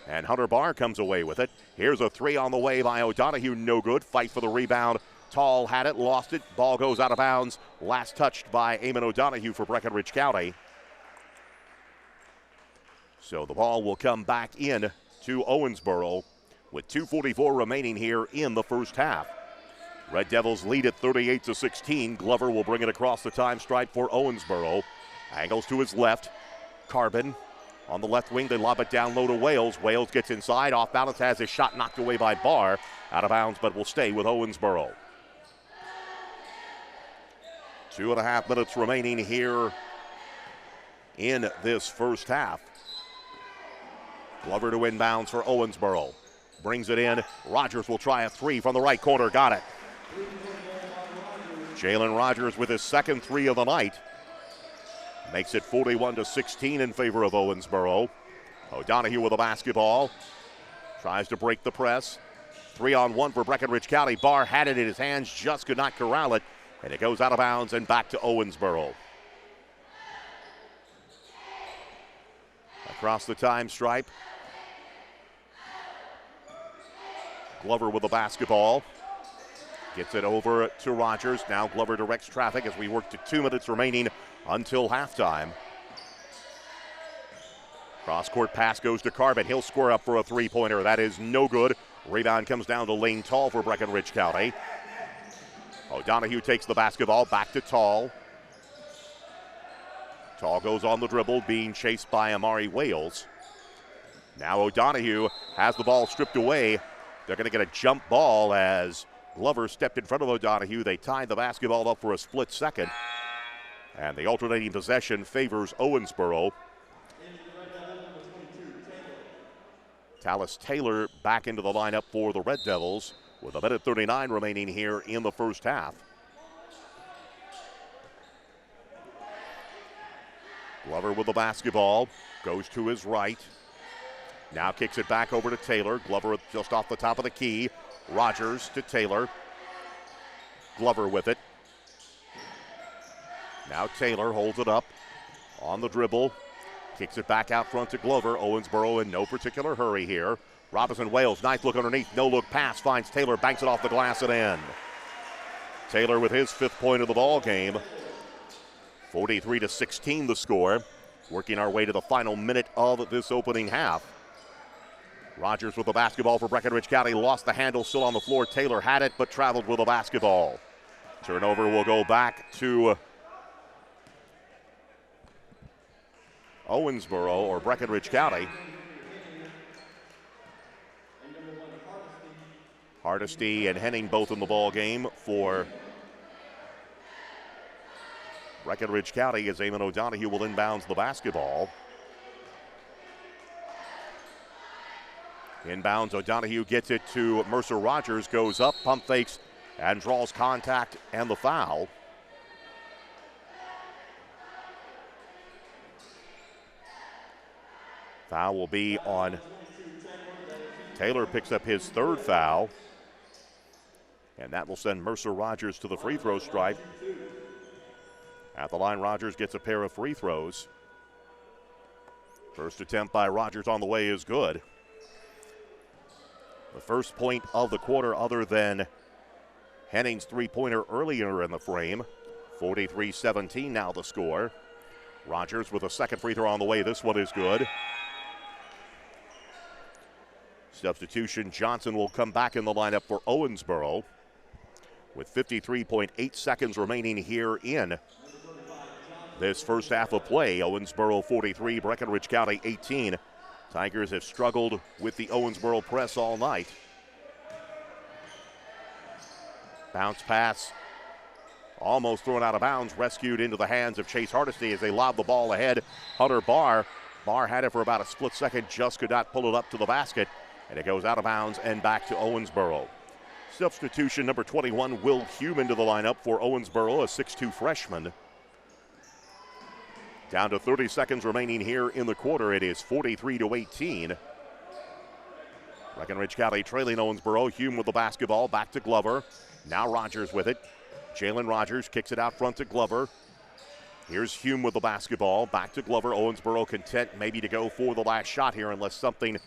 And Hunter Barr comes away with it. Here's a 3 on the way by O'Donohue, no good. Fight for the rebound. Tall had it, lost it. Ball goes out of bounds. Last touched by Eamon O'Donohue for Breckenridge County. So the ball will come back in to Owensboro with 2:44 remaining here in the first half. Red Devils lead at 38-16. Glover will bring it across the time stripe for Owensboro. Angles to his left. Carbon on the left wing. They lob it down low to Wales. Wales gets inside. Off balance, has his shot knocked away by Barr. Out of bounds, but will stay with Owensboro. 2.5 minutes remaining here in this first half. Glover to inbounds for Owensboro. Brings it in. Rogers will try a 3 from the right corner. Got it. Jalen Rogers with his second 3 of the night. Makes it 41-16 in favor of Owensboro. O'Donohue with the basketball. Tries to break the press. 3-on-1 for Breckenridge County. Barr had it in his hands, just could not corral it. And it goes out of bounds and back to Owensboro. Across the time stripe. Glover with the basketball. Gets it over to Rogers. Now Glover directs traffic as we work to 2 minutes remaining until halftime. Cross-court pass goes to Carbon. He'll square up for a 3-pointer. That is no good. Rebound comes down to Lane Tall for Breckenridge County. O'Donohue takes the basketball back to Tall. Tall goes on the dribble, being chased by Amari Wales. Now O'Donohue has the ball stripped away. They're going to get a jump ball as Glover stepped in front of O'Donohue. They tied the basketball up for a split second. And the alternating possession favors Owensboro. Tallis Taylor back into the lineup for the Red Devils with 1:39 remaining here in the first half. Glover with the basketball, goes to his right. Now kicks it back over to Taylor. Glover just off the top of the key. Rogers to Taylor. Glover with it. Now Taylor holds it up on the dribble. Kicks it back out front to Glover. Owensboro in no particular hurry here. Robinson Wales, nice look underneath. No look pass finds Taylor. Banks it off the glass and in. Taylor with his 5th point of the ball game. 43-16 the score. Working our way to the final minute of this opening half. Rogers with the basketball for Breckenridge County. Lost the handle, still on the floor. Taylor had it, but traveled with the basketball. Turnover will go back to Owensboro or Breckenridge County. Hardesty and Henning both in the ball game for Breckenridge County as Eamon O'Donohue will inbounds the basketball. Inbounds, O'Donohue gets it to Mercer Rogers, goes up, pump fakes, and draws contact and the foul. Foul will be on Taylor, picks up his 3rd foul. And that will send Mercer Rogers to the free throw stripe. At the line, Rogers gets a pair of free throws. First attempt by Rogers on the way is good. The first point of the quarter other than Henning's 3-pointer earlier in the frame. 43-17 now the score. Rogers with a 2nd free throw on the way. This one is good. Substitution, Johnson will come back in the lineup for Owensboro with 53.8 seconds remaining here in this first half of play. Owensboro 43, Breckenridge County 18. Tigers have struggled with the Owensboro press all night. Bounce pass, almost thrown out of bounds, rescued into the hands of Chase Hardesty as they lob the ball ahead. Hunter Barr had it for about a split second, just could not pull it up to the basket. And it goes out of bounds and back to Owensboro. Substitution number 21, Will Hume into the lineup for Owensboro, a 6'2 freshman. Down to 30 seconds remaining here in the quarter. It is 43-18. Breckenridge County trailing Owensboro. Hume with the basketball, back to Glover. Now Rogers with it. Jalen Rogers kicks it out front to Glover. Here's Hume with the basketball, back to Glover. Owensboro content maybe to go for the last shot here unless something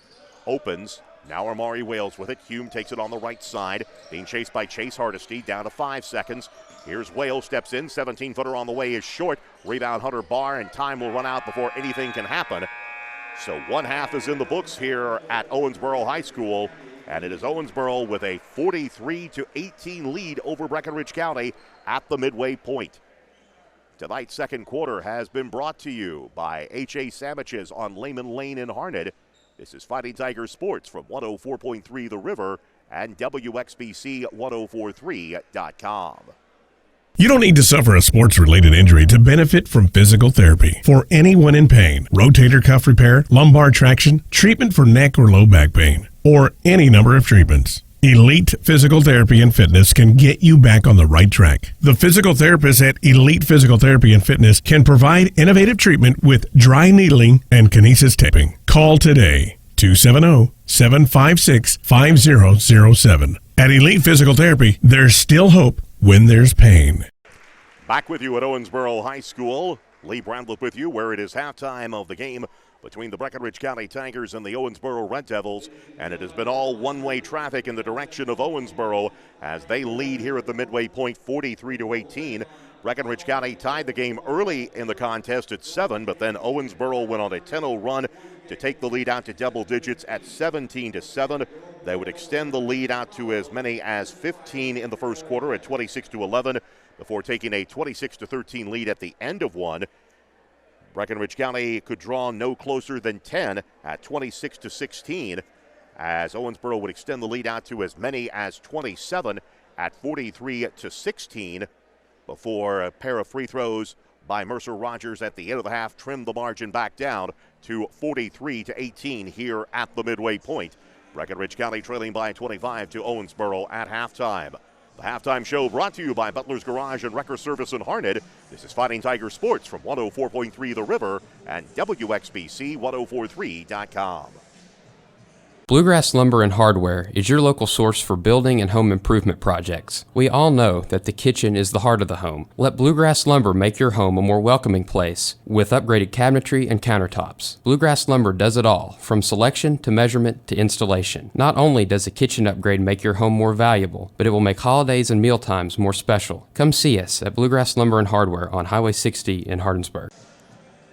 opens. Now Amari Wales with it. Hume takes it on the right side, being chased by Chase Hardesty, down to 5 seconds. Here's Wales, steps in, 17-footer on the way is short. Rebound Hunter Barr, and time will run out before anything can happen. So 1 half is in the books here at Owensboro High School, and it is Owensboro with a 43-18 lead over Breckenridge County at the midway point. Tonight's second quarter has been brought to you by H.A. Sandwiches on Lehman Lane in Harnett. This is Fighting Tigers Sports from 104.3 The River and WXBC1043.com. You don't need to suffer a sports-related injury to benefit from physical therapy. For anyone in pain, rotator cuff repair, lumbar traction, treatment for neck or low back pain, or any number of treatments, Elite Physical Therapy and Fitness can get you back on the right track. The physical therapists at Elite Physical Therapy and Fitness can provide innovative treatment with dry needling and kinesis taping. Call today, 270-756-5007. At Elite Physical Therapy, there's still hope when there's pain. Back with you at Owensboro High School. Lee Bramlett with you, where it is halftime of the game between the Breckenridge County Tigers and the Owensboro Red Devils, and it has been all one-way traffic in the direction of Owensboro as they lead here at the midway point, 43-18. Breckenridge County tied the game early in the contest at 7, but then Owensboro went on a 10-0 run to take the lead out to double digits at 17-7. They would extend the lead out to as many as 15 in the first quarter at 26-11 before taking a 26-13 lead at the end of one. Breckenridge County could draw no closer than 10 at 26-16 as Owensboro would extend the lead out to as many as 27 at 43-16 before a pair of free throws by Mercer Rogers at the end of the half trimmed the margin back down to 43-18 here at the midway point. Breckenridge County trailing by 25 to Owensboro at halftime. The halftime show brought to you by Butler's Garage and Wrecker Service in Harned. This is Fighting Tiger Sports from 104.3 The River and WXBC1043.com. Bluegrass Lumber and Hardware is your local source for building and home improvement projects. We all know that the kitchen is the heart of the home. Let Bluegrass Lumber make your home a more welcoming place with upgraded cabinetry and countertops. Bluegrass Lumber does it all, from selection to measurement to installation. Not only does a kitchen upgrade make your home more valuable, but it will make holidays and mealtimes more special. Come see us at Bluegrass Lumber and Hardware on Highway 60 in Hardinsburg.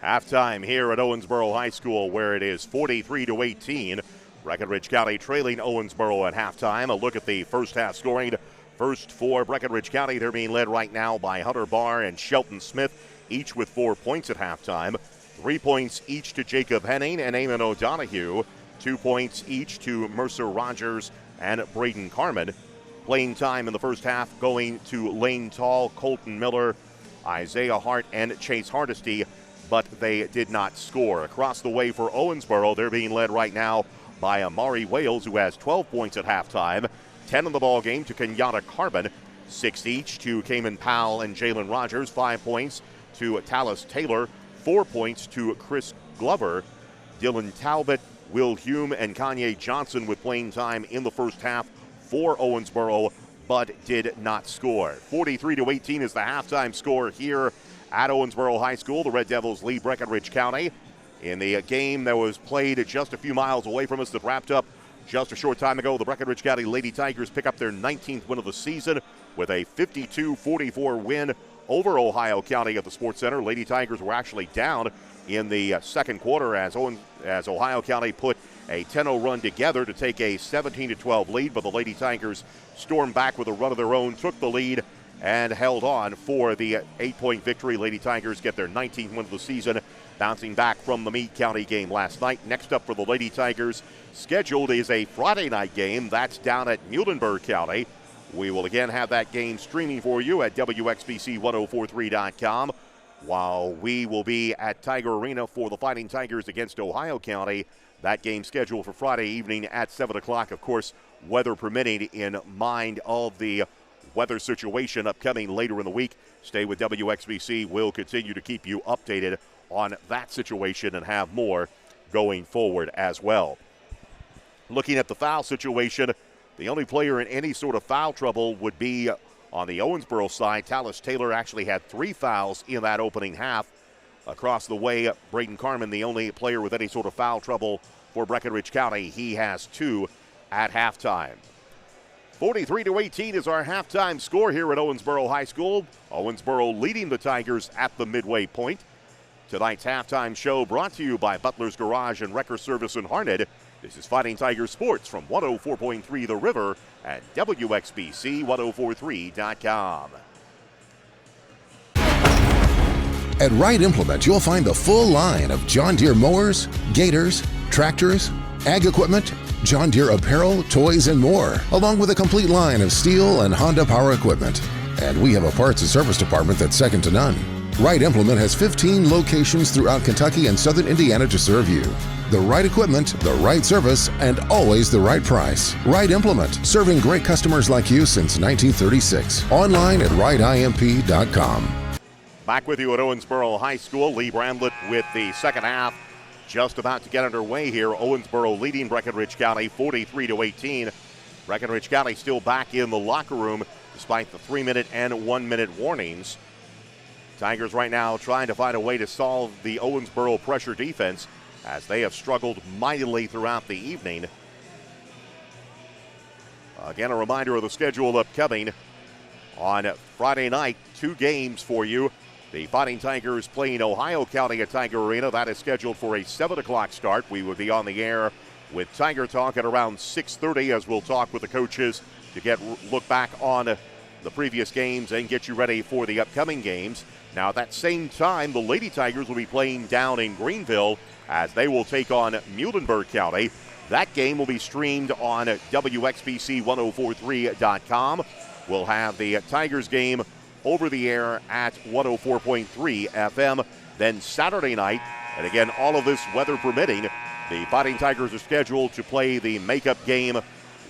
Halftime here at Owensboro High School, where it is 43-18. Breckenridge County trailing Owensboro at halftime. A look at the first half scoring. First for Breckenridge County, they're being led right now by Hunter Barr and Shelton Smith, each with 4 points at halftime. 3 points each to Jacob Henning and Eamon O'Donohue. 2 points each to Mercer Rogers and Braden Carmen. Playing time in the first half going to Lane Tall, Colton Miller, Isaiah Hart, and Chase Hardesty, but they did not score. Across the way for Owensboro, they're being led right now by Amari Wales, who has 12 points at halftime. 10 in the ball game to Kenyatta Carbon. 6 each to Cayman Powell and Jalen Rogers. 5 points to Tallis Taylor. 4 points to Chris Glover. Dylan Talbot, Will Hume, and Kanye Johnson with playing time in the first half for Owensboro, but did not score. 43-18 is the halftime score here at Owensboro High School. The Red Devils lead Breckenridge County in the game that was played just a few miles away from us that wrapped up just a short time ago. The Breckenridge County Lady Tigers pick up their 19th win of the season with a 52-44 win over Ohio County at the Sports Center. Lady Tigers were actually down in the second quarter as Ohio County put a 10-0 run together to take a 17-12 lead, but the Lady Tigers stormed back with a run of their own, took the lead, and held on for the 8-point victory. Lady Tigers get their 19th win of the season, bouncing back from the Meade County game last night. Next up for the Lady Tigers, scheduled is a Friday night game. That's down at Muhlenberg County. We will again have that game streaming for you at WXBC1043.com, while we will be at Tiger Arena for the Fighting Tigers against Ohio County. That game scheduled for Friday evening at 7 o'clock. Of course, weather permitting, in mind of the weather situation upcoming later in the week. Stay with WXBC. We'll continue to keep you updated on that situation and have more going forward as well. Looking at the foul situation, the only player in any sort of foul trouble would be on the Owensboro side. Tallis Taylor actually had 3 fouls in that opening half. Across the way, Braden Carmen, the only player with any sort of foul trouble for Breckenridge County. He has 2 at halftime. 43-18 is our halftime score here at Owensboro High School. Owensboro leading the Tigers at the midway point. Tonight's halftime show brought to you by Butler's Garage and Wrecker Service in Harned. This is Fighting Tiger Sports from 104.3 The River and WXBC1043.com. At Wright Implement, you'll find the full line of John Deere mowers, gators, tractors, ag equipment, John Deere apparel, toys, and more, along with a complete line of Steel and Honda power equipment. And we have a parts and service department that's second to none. Wright Implement has 15 locations throughout Kentucky and southern Indiana to serve you. The right equipment, the right service, and always the right price. Wright Implement, serving great customers like you since 1936. Online at wrightimp.com. Back with you at Owensboro High School. Lee Bramlett with the second half just about to get underway here. Owensboro leading Breckenridge County 43-18. Breckenridge County still back in the locker room despite the 3-minute and 1-minute warnings. Tigers right now trying to find a way to solve the Owensboro pressure defense as they have struggled mightily throughout the evening. Again, a reminder of the schedule upcoming. On Friday night, 2 games for you. The Fighting Tigers playing Ohio County at Tiger Arena. That is scheduled for a 7 o'clock start. We would be on the air with Tiger Talk at around 6:30 as we'll talk with the coaches to look back on the previous games and get you ready for the upcoming games. Now, at that same time, the Lady Tigers will be playing down in Greenville as they will take on Muhlenberg County. That game will be streamed on WXBC1043.com. We'll have the Tigers game over the air at 104.3 FM. Then Saturday night, and again, all of this weather permitting, the Fighting Tigers are scheduled to play the makeup game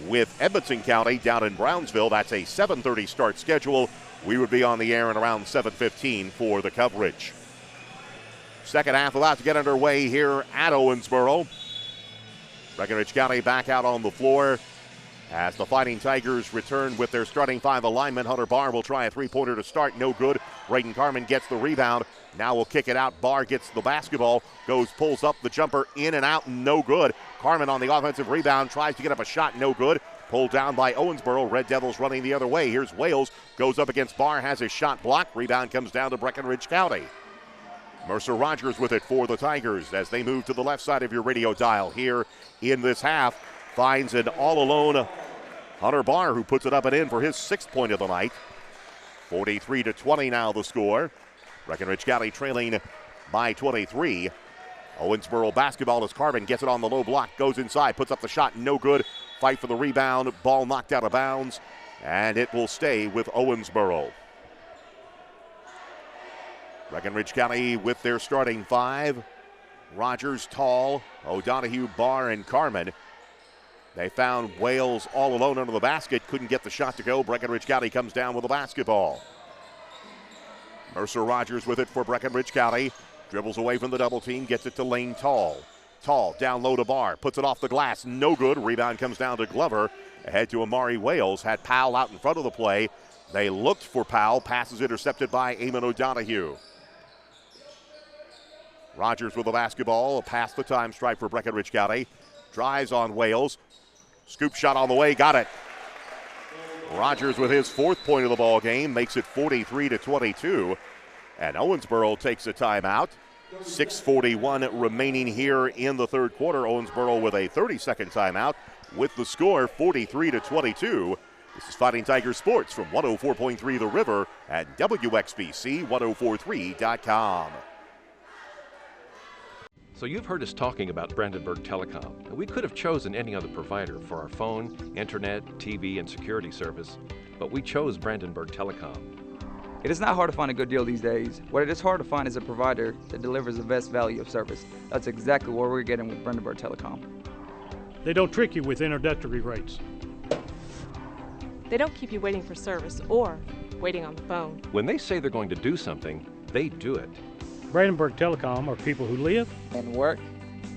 with Edmonson County down in Brownsville. That's a 7:30 start schedule. We would be on the air at around 7:15 for the coverage. Second half about to get underway here at Owensboro. Breckenridge County back out on the floor as the Fighting Tigers return with their starting five alignment. Hunter Barr will try a three-pointer to start. No good. Braden Carmen gets the rebound. Now will kick it out. Barr gets the basketball. Pulls up the jumper in and out. No good. Carmen on the offensive rebound. Tries to get up a shot. No good. Pulled down by Owensboro. Red Devils running the other way. Here's Wales. Goes up against Barr. Has his shot blocked. Rebound comes down to Breckenridge County. Mercer Rogers with it for the Tigers as they move to the left side of your radio dial here in this half. Finds an all-alone Hunter Barr, who puts it up and in for his 6th point of the night. 43-20 now the score. Breckenridge County trailing by 23. Owensboro basketball as Carmen gets it on the low block, goes inside, puts up the shot, no good. Fight for the rebound, ball knocked out of bounds, and it will stay with Owensboro. Breckenridge County with their starting five. Rogers, Tall, O'Donohue, Barr, and Carmen. They found Wales all alone under the basket. Couldn't get the shot to go. Breckenridge County comes down with the basketball. Mercer Rogers with it for Breckenridge County. Dribbles away from the double team. Gets it to Lane Tall. Tall down low to Barr. Puts it off the glass. No good. Rebound comes down to Glover. Ahead to Amari Wales. Had Powell out in front of the play. They looked for Powell. Pass is intercepted by Eamon O'Donohue. Rogers with the basketball. Past the time strike for Breckenridge County. Drives on Wales. Scoop shot on the way, got it. Rogers with his 4th point of the ball game makes it 43-22. And Owensboro takes a timeout. 6:41 remaining here in the third quarter. Owensboro with a 30-second timeout with the score 43-22. This is Fighting Tigers Sports from 104.3 The River at WXBC1043.com. So you've heard us talking about Brandenburg Telecom, and we could have chosen any other provider for our phone, internet, TV, and security service, but we chose Brandenburg Telecom. It is not hard to find a good deal these days. What it is hard to find is a provider that delivers the best value of service. That's exactly what we're getting with Brandenburg Telecom. They don't trick you with introductory rates. They don't keep you waiting for service or waiting on the phone. When they say they're going to do something, they do it. Brandenburg Telecom are people who live and work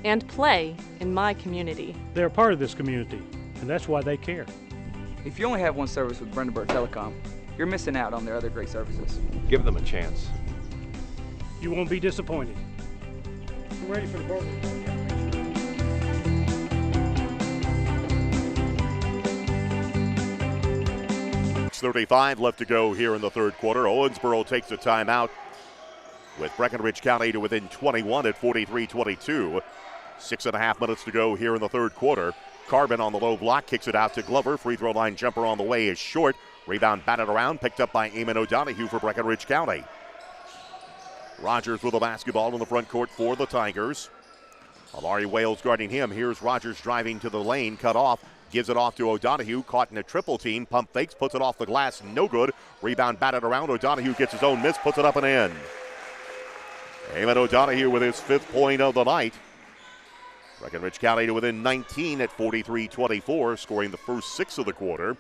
and play in my community. They're a part of this community, and that's why they care. If you only have one service with Brandenburg Telecom, you're missing out on their other great services. Give them a chance. You won't be disappointed. I'm ready for the burger. 6:35 left to go here in the third quarter. Owensboro takes a timeout with Breckenridge County to within 21 at 43-22. 6.5 minutes to go here in the third quarter. Carbon on the low block, kicks it out to Glover. Free throw line jumper on the way is short. Rebound batted around, picked up by Eamon O'Donohue for Breckenridge County. Rogers with the basketball in the front court for the Tigers. Amari Wales guarding him. Here's Rogers driving to the lane, cut off. Gives it off to O'Donohue, caught in a triple team. Pump fakes, puts it off the glass, no good. Rebound batted around. O'Donohue gets his own miss, puts it up and in. Eamon O'Donohue with his 5th point of the night. Breckenridge County to within 19 at 43-24, scoring the first 6 of the quarter.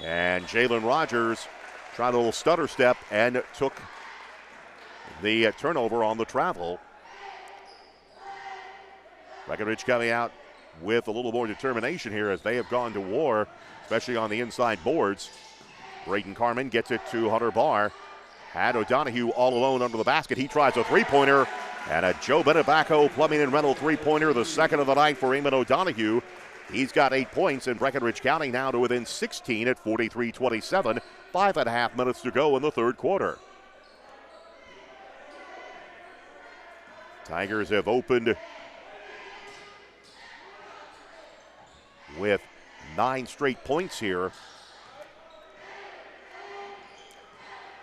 And Jalen Rogers tried a little stutter step and took the turnover on the travel. Breckenridge County out with a little more determination here as they have gone to war, especially on the inside boards. Braden Carmen gets it to Hunter Barr. Had O'Donohue all alone under the basket. He tries a three-pointer, and a Joe Benebacco Plumbing and Rental three-pointer, the second of the night for Eamon O'Donohue. He's got 8 points, and Breckenridge County now to within 16 at 43-27. 5.5 minutes to go in the third quarter. Tigers have opened with 9 straight points here.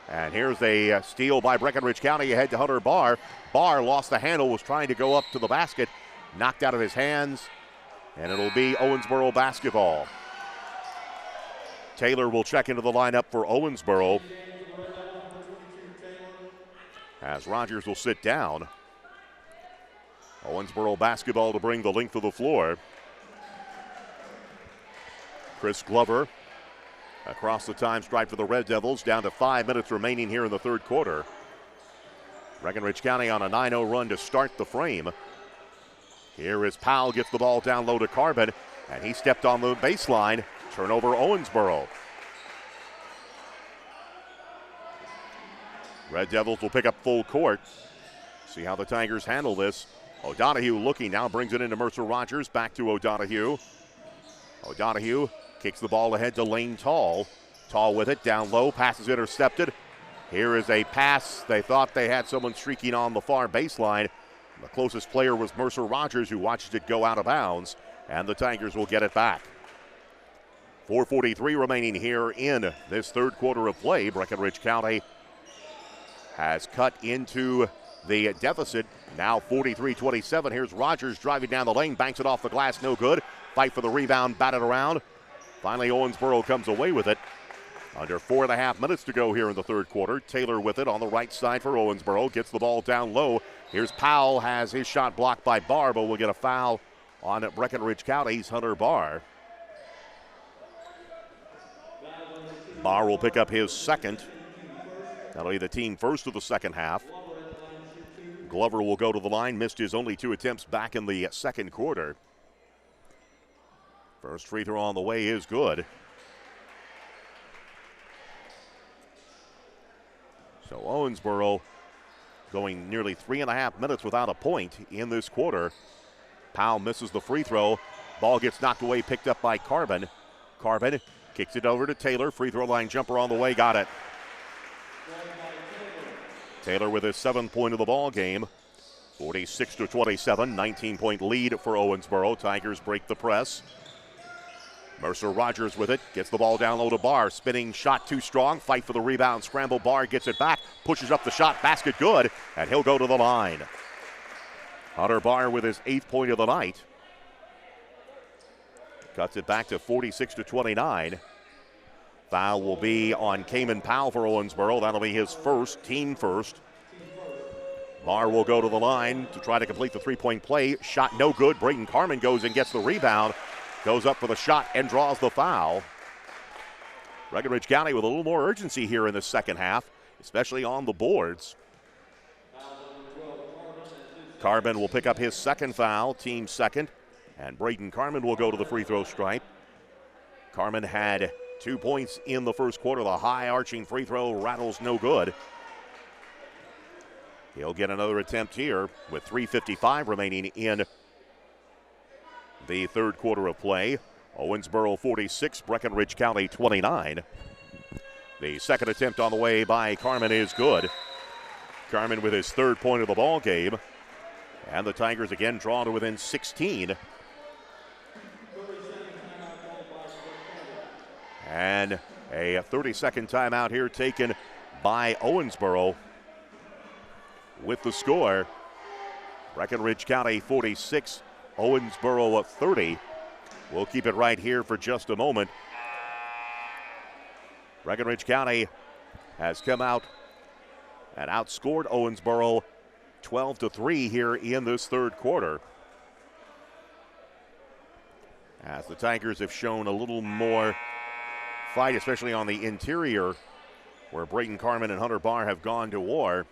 And here's a steal by Breckenridge County ahead to Hunter Barr. Barr lost the handle, was trying to go up to the basket, knocked out of his hands, and it'll be Owensboro basketball. Taylor will check into the lineup for Owensboro, as Rogers will sit down. Owensboro basketball to bring the length of the floor. Chris Glover across the time stripe for the Red Devils, down to 5 minutes remaining here in the third quarter. Breckenridge County on a 9-0 run to start the frame. Here is Powell, gets the ball down low to Carbon, and he stepped on the baseline. Turnover Owensboro. Red Devils will pick up full court. See how the Tigers handle this. O'Donohue looking now, brings it into Mercer Rogers. Back to O'Donohue. O'Donohue kicks the ball ahead to Lane Tall. Tall with it, down low, pass is intercepted. Here is a pass. They thought they had someone streaking on the far baseline. The closest player was Mercer Rogers, who watched it go out of bounds, and the Tigers will get it back. 4:43 remaining here in this third quarter of play. Breckenridge County has cut into the deficit. Now 43-27. Here's Rogers driving down the lane, banks it off the glass, no good. Fight for the rebound, batted around. Finally, Owensboro comes away with it. Under 4.5 minutes to go here in the third quarter. Taylor with it on the right side for Owensboro. Gets the ball down low. Here's Powell, has his shot blocked by Barr, but will get a foul on Breckenridge County's Hunter Barr. Barr will pick up his second. That'll be the team first of the second half. Glover will go to the line, missed his only 2 attempts back in the second quarter. First free throw on the way is good. So Owensboro going nearly 3.5 minutes without a point in this quarter. Powell misses the free throw. Ball gets knocked away, picked up by Carbon. Carbon kicks it over to Taylor. Free throw line jumper on the way, got it. Taylor with his 7th point of the ball game. 46-27, 19-point lead for Owensboro. Tigers break the press. Mercer Rogers with it, gets the ball down low to Barr. Spinning shot too strong, fight for the rebound, scramble. Barr gets it back, pushes up the shot, basket good, and he'll go to the line. Hunter Barr with his 8th point of the night. Cuts it back to 46-29. Foul will be on Kamen Powell for Owensboro. That'll be his first, team first. Barr will go to the line to try to complete the 3-point play. Shot no good. Braden Carmen goes and gets the rebound. Goes up for the shot and draws the foul. Breckenridge County with a little more urgency here in the second half, especially on the boards. Carbon will pick up his second foul, team second, and Braden Carmen will go to the free throw stripe. Carmen had 2 points in the first quarter. The high arching free throw rattles no good. He'll get another attempt here with 3:55 remaining in the third quarter of play. Owensboro 46, Breckenridge County 29. The second attempt on the way by Carmen is good. Carmen with his 3rd point of the ball game. And the Tigers again draw to within 16. And a 30-second timeout here taken by Owensboro. With the score, Breckenridge County 46, Owensboro 30. We'll keep it right here for just a moment. Breckenridge County has come out and outscored Owensboro 12-3 here in this third quarter. As the Tigers have shown a little more fight, especially on the interior, where Braden Carmen and Hunter Barr have gone to war.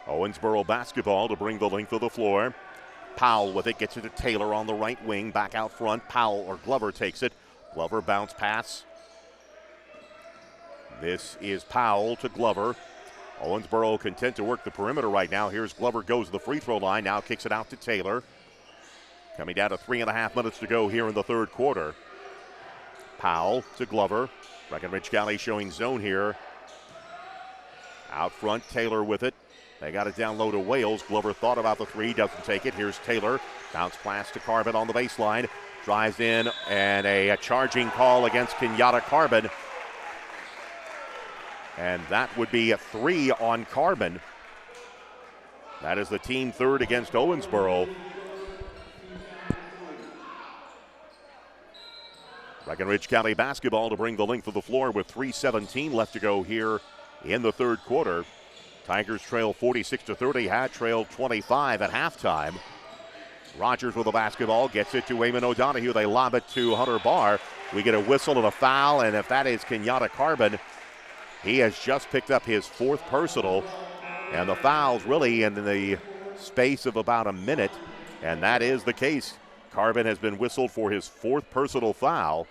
Owensboro basketball to bring the length of the floor. Powell with it, gets it to Taylor on the right wing, back out front. Powell or Glover takes it. Glover bounce pass. This is Powell to Glover. Owensboro content to work the perimeter right now. Here's Glover, goes to the free throw line, now kicks it out to Taylor. Coming down to 3.5 minutes to go here in the third quarter. Powell to Glover. Breckenridge County showing zone here. Out front, Taylor with it. They got it down low to Wales. Glover thought about the three, doesn't take it. Here's Taylor. Bounce pass to Carbon on the baseline. Drives in, and a charging call against Kenyatta Carbon. And that would be a 3 on Carbon. That is the team third against Owensboro. Breckenridge County basketball to bring the length of the floor with 3:17 left to go here in the third quarter. Tigers trail 46-30, had trailed 25 at halftime. Rogers with the basketball, gets it to Eamon O'Donohue. They lob it to Hunter Barr. We get a whistle and a foul, and if that is Kenyatta Carbon, he has just picked up his fourth personal, and the foul's really in the space of about a minute, and that is the case. Carbon has been whistled for his fourth personal foul.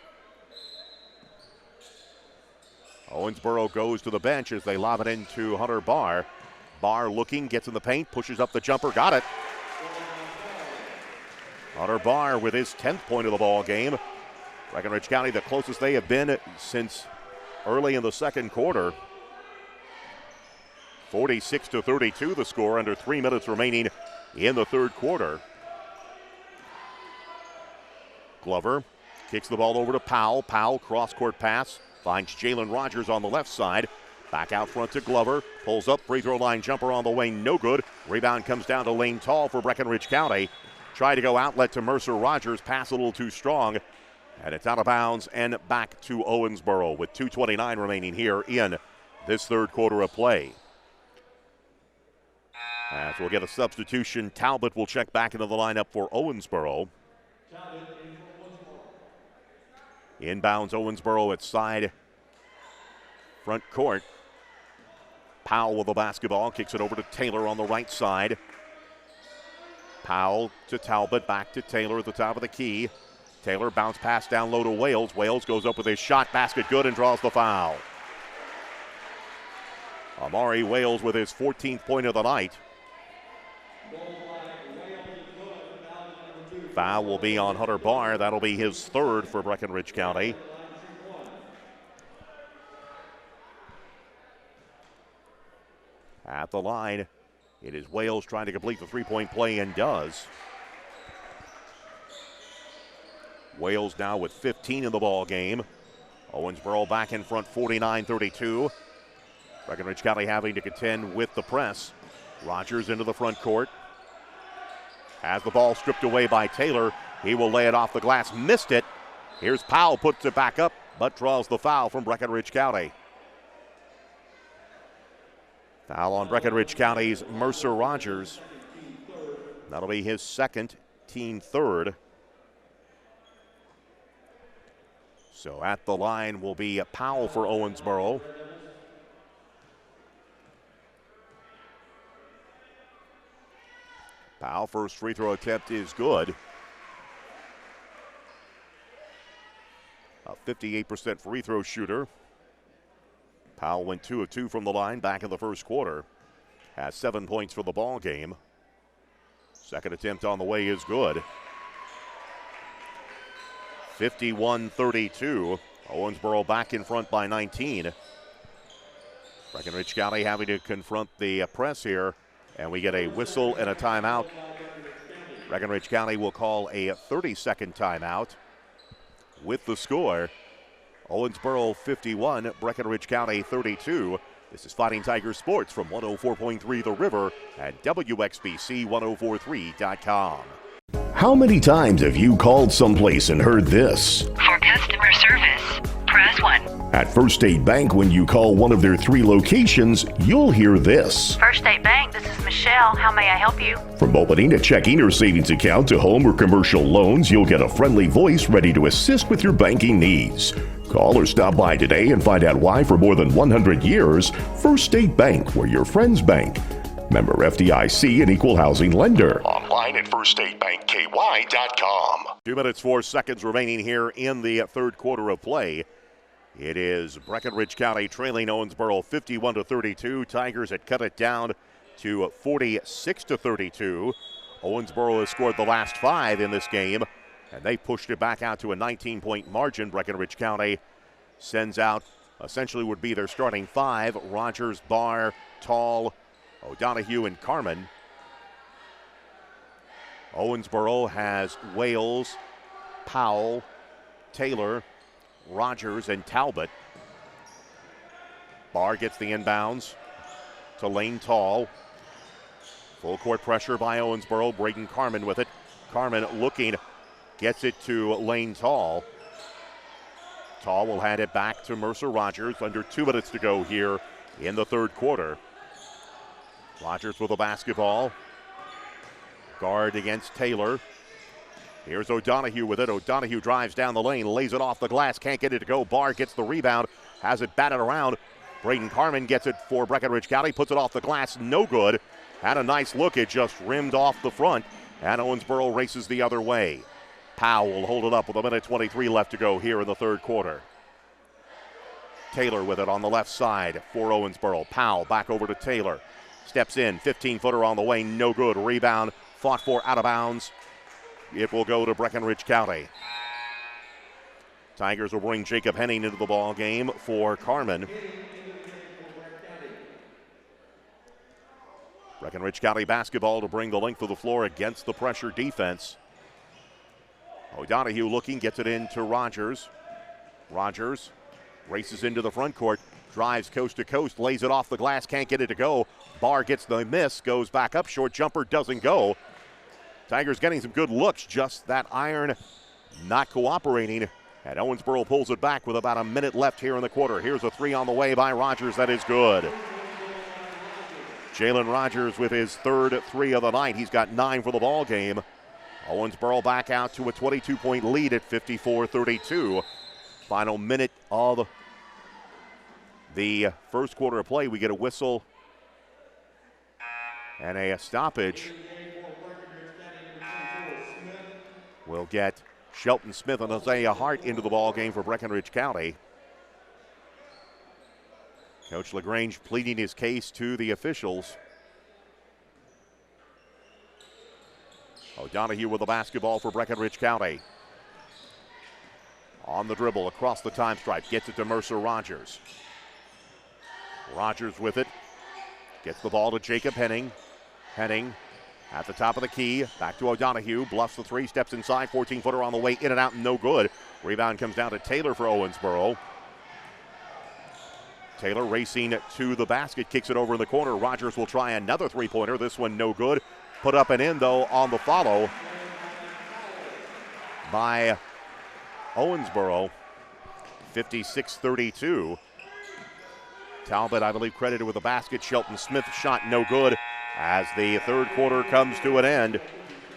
Owensboro goes to the bench as they lob it into Hunter Barr. Barr looking, gets in the paint, pushes up the jumper, got it. Hunter Barr with his 10th point of the ball game. Breckenridge County the closest they have been since early in the second quarter. 46-32 the score, under 3 minutes remaining in the third quarter. Glover kicks the ball over to Powell. Powell cross-court pass, finds Jalen Rogers on the left side. Back out front to Glover, pulls up, free throw line jumper on the way, no good. Rebound comes down to Lane Tall for Breckenridge County. Tried to go outlet to Mercer Rogers, pass a little too strong, and it's out of bounds and back to Owensboro with 2:29 remaining here in this third quarter of play. As we'll get a substitution, Talbot will check back into the lineup for Owensboro. Inbounds Owensboro at side front court. Powell with the basketball, kicks it over to Taylor on the right side. Powell to Talbot, back to Taylor at the top of the key. Taylor bounce pass down low to Wales. Wales goes up with his shot, basket good, and draws the foul. Amari Wales with his 14th point of the night. Foul will be on Hunter Barr. That'll be his third for Breckenridge County. At the line, it is Wales trying to complete the three-point play and does. Wales now with 15 in the ball game. Owensboro back in front 49-32. Breckenridge County having to contend with the press. Rogers into the front court. Has the ball stripped away by Taylor. He will lay it off the glass. Missed it. Here's Powell, puts it back up, but draws the foul from Breckenridge County. Foul on Breckenridge County's Mercer Rogers. That'll be his second, team third. So at the line will be Powell for Owensboro. Powell, first free throw attempt is good. A 58% free throw shooter. Powell went 2 of 2 from the line back in the first quarter. Has 7 points for the ball game. Second attempt on the way is good. 51-32. Owensboro back in front by 19. Breckenridge County having to confront the press here. And we get a whistle and a timeout. Breckenridge County will call a 30-second timeout. With the score, Owensboro 51, Breckenridge County 32. This is Fighting Tiger Sports from 104.3 The River and WXBC1043.com. How many times have you called someplace and heard this? For customer service, press 1. At First State Bank, when you call one of their 3 locations, you'll hear this. First State Bank, this is Michelle. How may I help you? From opening a checking or savings account to home or commercial loans, you'll get a friendly voice ready to assist with your banking needs. Call or stop by today and find out why for more than 100 years, First State Bank, where your friends bank. Member FDIC, an equal housing lender. Online at firststatebankky.com. 2 minutes, 4 seconds remaining here in the third quarter of play. It is Breckenridge County trailing Owensboro 51-32. Tigers had cut it down to 46-32. Owensboro has scored the last 5 in this game, and they pushed it back out to a 19-point margin. Breckenridge County sends out essentially would be their starting 5. Rogers, Barr, Tall, O'Donohue, and Carmen. Owensboro has Wales, Powell, Taylor, Rogers, and Talbot. Barr gets the inbounds to Lane Tall. Full court pressure by Owensboro. Braden Carmen with it. Carmen looking, gets it to Lane Tall. Tall will hand it back to Mercer Rogers. Under 2 minutes to go here in the third quarter. Rogers with the basketball. Guard against Taylor. Here's O'Donohue with it. O'Donohue drives down the lane, lays it off the glass, can't get it to go. Barr gets the rebound, has it batted around. Braden Carmen gets it for Breckenridge County, puts it off the glass, no good. Had a nice look, it just rimmed off the front, and Owensboro races the other way. Powell will hold it up with 1:23 left to go here in the third quarter. Taylor with it on the left side for Owensboro. Powell back over to Taylor. Steps in, 15-footer on the way, no good. Rebound, fought for out of bounds. It will go to Breckenridge County. Tigers will bring Jacob Henning into the ball game for Carmen. Breckenridge County basketball to bring the length of the floor against the pressure defense. O'Donohue looking, gets it into Rogers. Rogers races into the front court, drives coast to coast, lays it off the glass, can't get it to go. Barr gets the miss, goes back up short, jumper doesn't go. Tigers getting some good looks, just that iron not cooperating. And Owensboro pulls it back with about a minute left here in the quarter. Here's a 3 on the way by Rogers, that is good. Jalen Rogers with his third 3 of the night. He's got 9 for the ball game. Owensboro back out to a 22-point lead at 54-32. Final minute of the first quarter of play. We get a whistle and a stoppage. We'll get Shelton Smith and Isaiah Hart into the ball game for Breckenridge County. Coach LaGrange pleading his case to the officials. O'Donohue with the basketball for Breckenridge County. On the dribble, across the time stripe, gets it to Mercer Rogers. Rogers with it, gets the ball to Jacob Henning. Henning at the top of the key, back to O'Donohue, bluffs the 3, steps inside, 14-footer on the way, in and out, no good. Rebound comes down to Taylor for Owensboro. Taylor racing to the basket, kicks it over in the corner. Rogers will try another 3-pointer, this one no good. Put up and in, though, on the follow by Owensboro, 56-32. Talbot, I believe, credited with the basket. Shelton Smith shot no good as the third quarter comes to an end.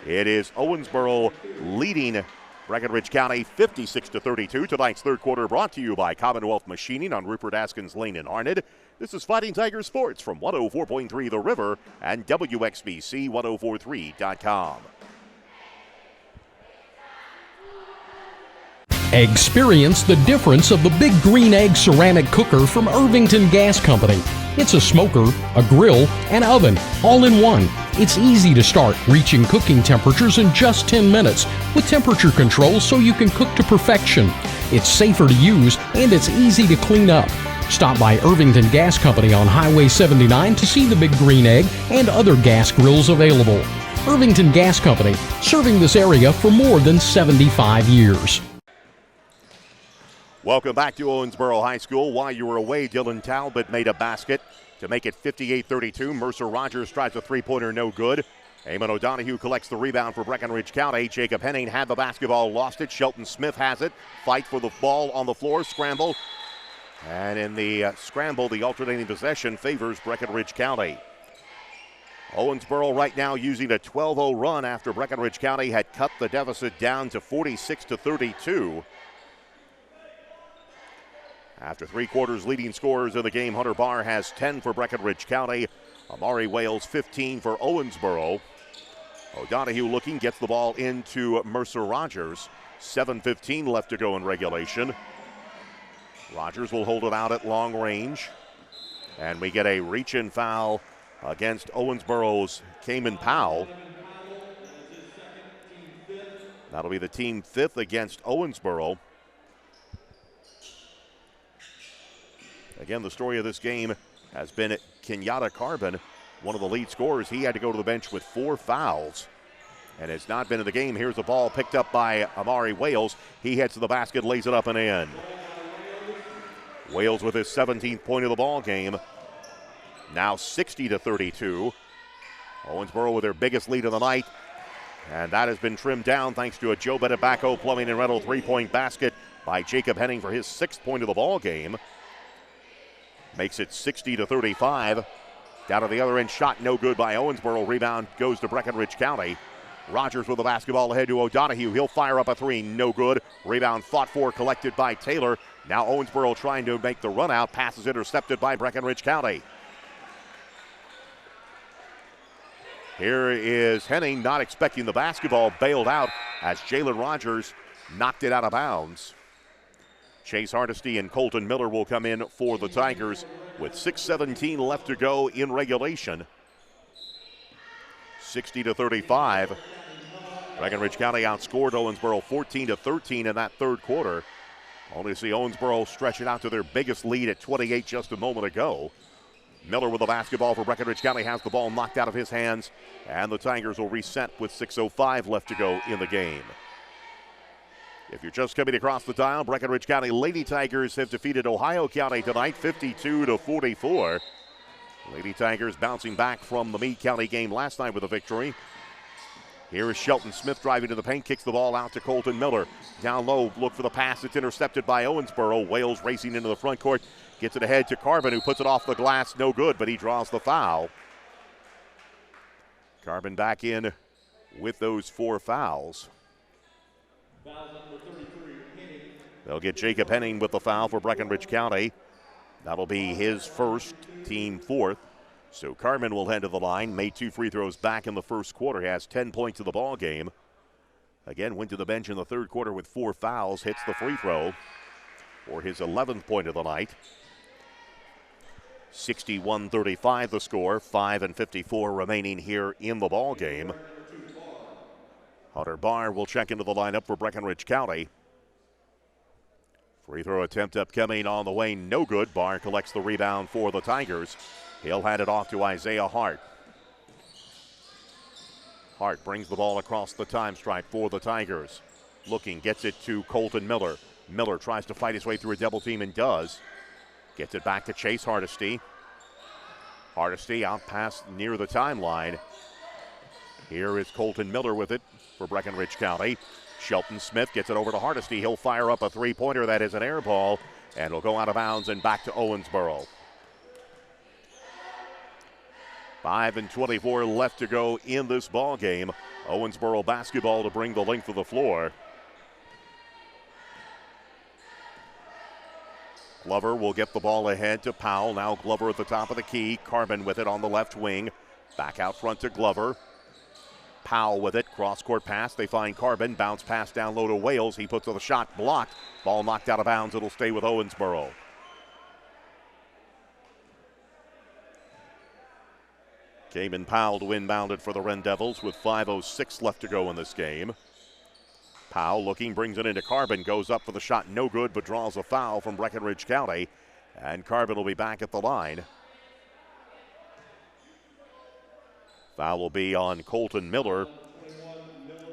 It is Owensboro leading Breckenridge County 56-32. Tonight's third quarter brought to you by Commonwealth Machining on Rupert Askins Lane in Arnett. This is Fighting Tiger Sports from 104.3 The River and WXBC 1043.com. Experience the difference of the Big Green Egg ceramic cooker from Irvington Gas Company. It's a smoker, a grill, and oven, all in one. It's easy to start, reaching cooking temperatures in just 10 minutes with temperature control so you can cook to perfection. It's safer to use and it's easy to clean up. Stop by Irvington Gas Company on Highway 79 to see the Big Green Egg and other gas grills available. Irvington Gas Company, serving this area for more than 75 years. Welcome back to Owensboro High School. While you were away, Dylan Talbot made a basket to make it 58-32. Mercer Rogers tries a 3-pointer, no good. Eamon O'Donohue collects the rebound for Breckenridge County. Jacob Henning had the basketball, lost it. Shelton Smith has it. Fight for the ball on the floor, scramble. And in the scramble, the alternating possession favors Breckenridge County. Owensboro right now using a 12-0 run after Breckenridge County had cut the deficit down to 46-32. After 3 quarters, leading scorers in the game, Hunter Barr has 10 for Breckenridge County. Amari Wales 15 for Owensboro. O'Donohue looking, gets the ball into Mercer Rogers. 7:15 left to go in regulation. Rogers will hold it out at long range. And we get a reach-in foul against Owensboro's Kamen Powell. That'll be the team 5th against Owensboro. Again, the story of this game has been Kenyatta Carbon, one of the lead scorers. He had to go to the bench with 4 fouls and has not been in the game. Here's the ball picked up by Amari Wales. He heads to the basket, lays it up and in. Wales with his 17th point of the ball game. Now 60-32. Owensboro with their biggest lead of the night, and that has been trimmed down thanks to a Joe Bettebacco Plumbing and Rental three-point basket by Jacob Henning for his 6th point of the ball game. Makes it 60-35. Down to the other end, shot no good by Owensboro. Rebound goes to Breckenridge County. Rogers with the basketball ahead to O'Donohue. He'll fire up a three, no good. Rebound fought for, collected by Taylor. Now Owensboro trying to make the run out. Pass is intercepted by Breckenridge County. Here is Henning, not expecting the basketball, bailed out as Jalen Rogers knocked it out of bounds. Chase Hardesty and Colton Miller will come in for the Tigers with 6:17 left to go in regulation. 60-35. Breckenridge County outscored Owensboro 14-13 in that third quarter. Only to see Owensboro stretch it out to their biggest lead at 28 just a moment ago. Miller with the basketball for Breckenridge County has the ball knocked out of his hands, and the Tigers will reset with 6:05 left to go in the game. If you're just coming across the dial, Breckenridge County Lady Tigers have defeated Ohio County tonight 52-44. Lady Tigers bouncing back from the Meade County game last night with a victory. Here is Shelton Smith driving to the paint, kicks the ball out to Colton Miller. Down low, look for the pass. It's intercepted by Owensboro. Wales racing into the front court. Gets it ahead to Carbon, who puts it off the glass. No good, but he draws the foul. Carbon back in with those 4 fouls. They'll get Jacob Henning with the foul for Breckenridge County. That'll be his first, team 4th. So Carmen will head to the line, made 2 free throws back in the first quarter, has 10 points in the ball game. Again, went to the bench in the third quarter with 4 fouls, hits the free throw for his 11th point of the night. 61-35 the score, 5:54 remaining here in the ball game. Hunter Barr will check into the lineup for Breckenridge County. Free throw attempt upcoming on the way, no good. Barr collects the rebound for the Tigers. He'll hand it off to Isaiah Hart. Hart brings the ball across the time stripe for the Tigers. Looking, gets it to Colton Miller. Miller tries to fight his way through a double team and does. Gets it back to Chase Hardesty. Hardesty out past near the timeline. Here is Colton Miller with it for Breckenridge County. Shelton Smith gets it over to Hardesty. He'll fire up a three-pointer. That is an air ball, and will go out of bounds and back to Owensboro. 5:24 left to go in this ball game. Owensboro basketball to bring the length of the floor. Glover will get the ball ahead to Powell. Now Glover at the top of the key. Carbon with it on the left wing. Back out front to Glover. Powell with it. Cross-court pass. They find Carbon. Bounce pass down low to Wales. He puts the shot blocked. Ball knocked out of bounds. It'll stay with Owensboro. Cayman Powell to inbound it for the Ren Devils with 5:06 left to go in this game. Powell looking, brings it into Carbon, goes up for the shot, no good, but draws a foul from Breckenridge County. And Carbon will be back at the line. Foul will be on Colton Miller,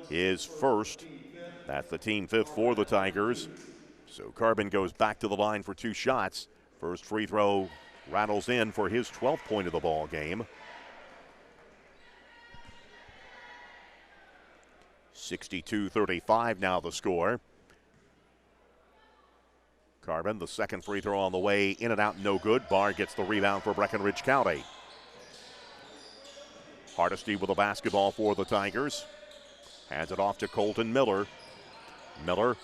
his first. That's the team 5th for the Tigers. So Carbon goes back to the line for 2 shots. First free throw rattles in for his 12th point of the ball game. 62-35 now the score. Carbon, the second free throw on the way, in and out, no good. Barr gets the rebound for Breckenridge County. Hardesty with the basketball for the Tigers. Hands it off to Colton Miller. Miller,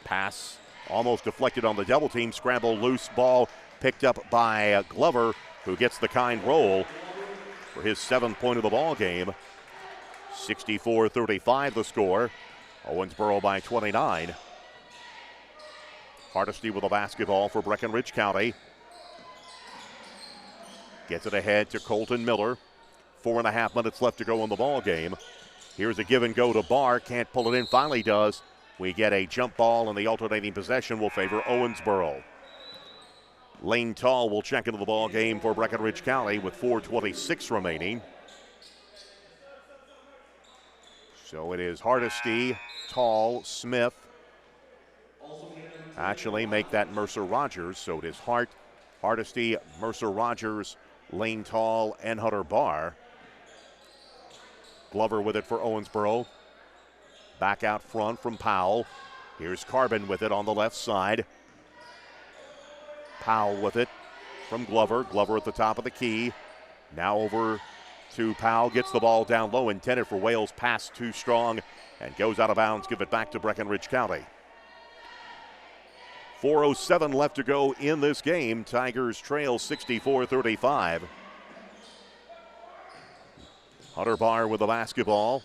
pass almost deflected on the double team. Scramble, loose ball picked up by Glover, who gets the kind roll for his 7th point of the ball game. 64-35 the score. Owensboro by 29. Hardesty with the basketball for Breckenridge County. Gets it ahead to Colton Miller. 4.5 minutes left to go in the ball game. Here's a give and go to Barr. Can't pull it in. Finally does. We get a jump ball, and the alternating possession will favor Owensboro. Lane Tall will check into the ball game for Breckenridge County with 4:26 remaining. So it is Hardesty, Tall, Smith. Actually make that Mercer Rogers. So it is Hart, Hardesty, Mercer Rogers, Lane Tall, and Hunter Barr. Glover with it for Owensboro. Back out front from Powell. Here's Carbon with it on the left side. Powell with it from Glover. Glover at the top of the key. Now over to Powell. Gets the ball down low. Intended for Wales. Pass too strong and goes out of bounds. Give it back to Breckenridge County. 4:07 left to go in this game. Tigers trail 64-35. Hunter Barr with the basketball.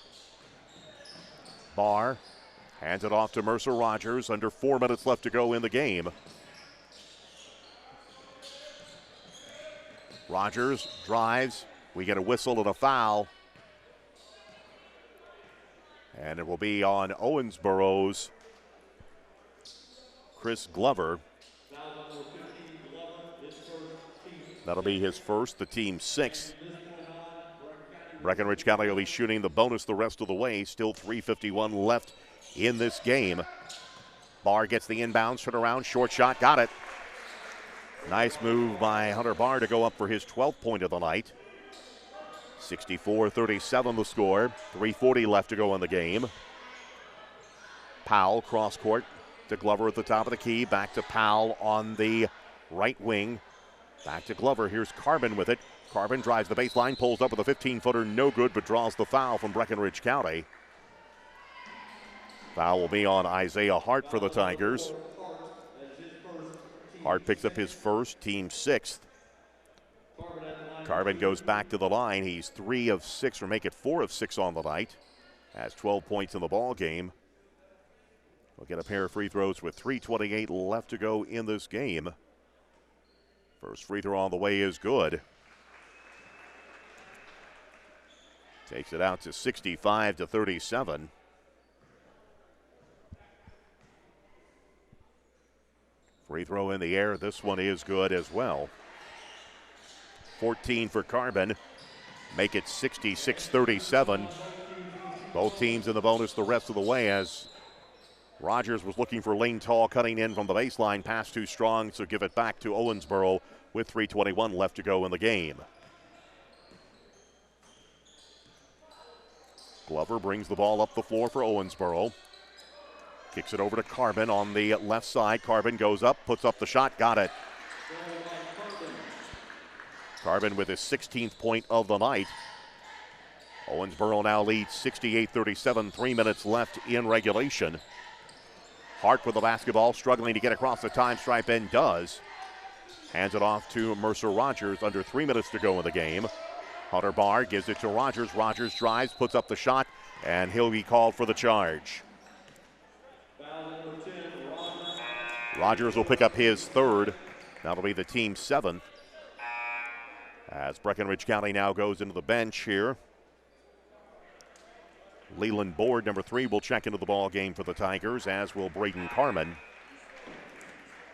Barr hands it off to Mercer Rogers. Under 4 minutes left to go in the game. Rogers drives. We get a whistle and a foul. And it will be on Owensboro's Chris Glover. That'll be his first, the team's sixth. Breckenridge County will be shooting the bonus the rest of the way. Still 3:51 left in this game. Barr gets the inbound, turn around, short shot, got it. Nice move by Hunter Barr to go up for his 12th point of the night. 64-37 the score. 3:40 left to go in the game. Powell cross court to Glover at the top of the key. Back to Powell on the right wing. Back to Glover. Here's Carbon with it. Carbon drives the baseline, pulls up with a 15-footer, no good, but draws the foul from Breckenridge County. Foul will be on Isaiah Hart for the Tigers. Hart picks up his first, team sixth. Carbon goes back to the line. He's 3 of 6, or make it 4 of 6 on the night. Has 12 points in the ball game. We'll get a pair of free throws with 3:28 left to go in this game. First free throw on the way is good. Takes it out to 65-37. Free throw in the air. This one is good as well. 14 for Carbon. Make it 66-37. Both teams in the bonus the rest of the way as Rogers was looking for Lane Tall cutting in from the baseline. Pass too strong, so give it back to Owensboro with 3:21 left to go in the game. Glover brings the ball up the floor for Owensboro. Kicks it over to Carbon on the left side. Carbon goes up, puts up the shot, got it. Carbon with his 16th point of the night. Owensboro now leads 68-37, 3 minutes left in regulation. Hart with the basketball, struggling to get across the time stripe, and does. Hands it off to Mercer Rogers, under 3 minutes to go in the game. Hunter Barr gives it to Rogers. Rogers drives, puts up the shot, and he'll be called for the charge. Rogers will pick up his third. That'll be the team's 7th. As Breckenridge County now goes into the bench here. Leland Board, number 3, will check into the ball game for the Tigers, as will Braden Carmen.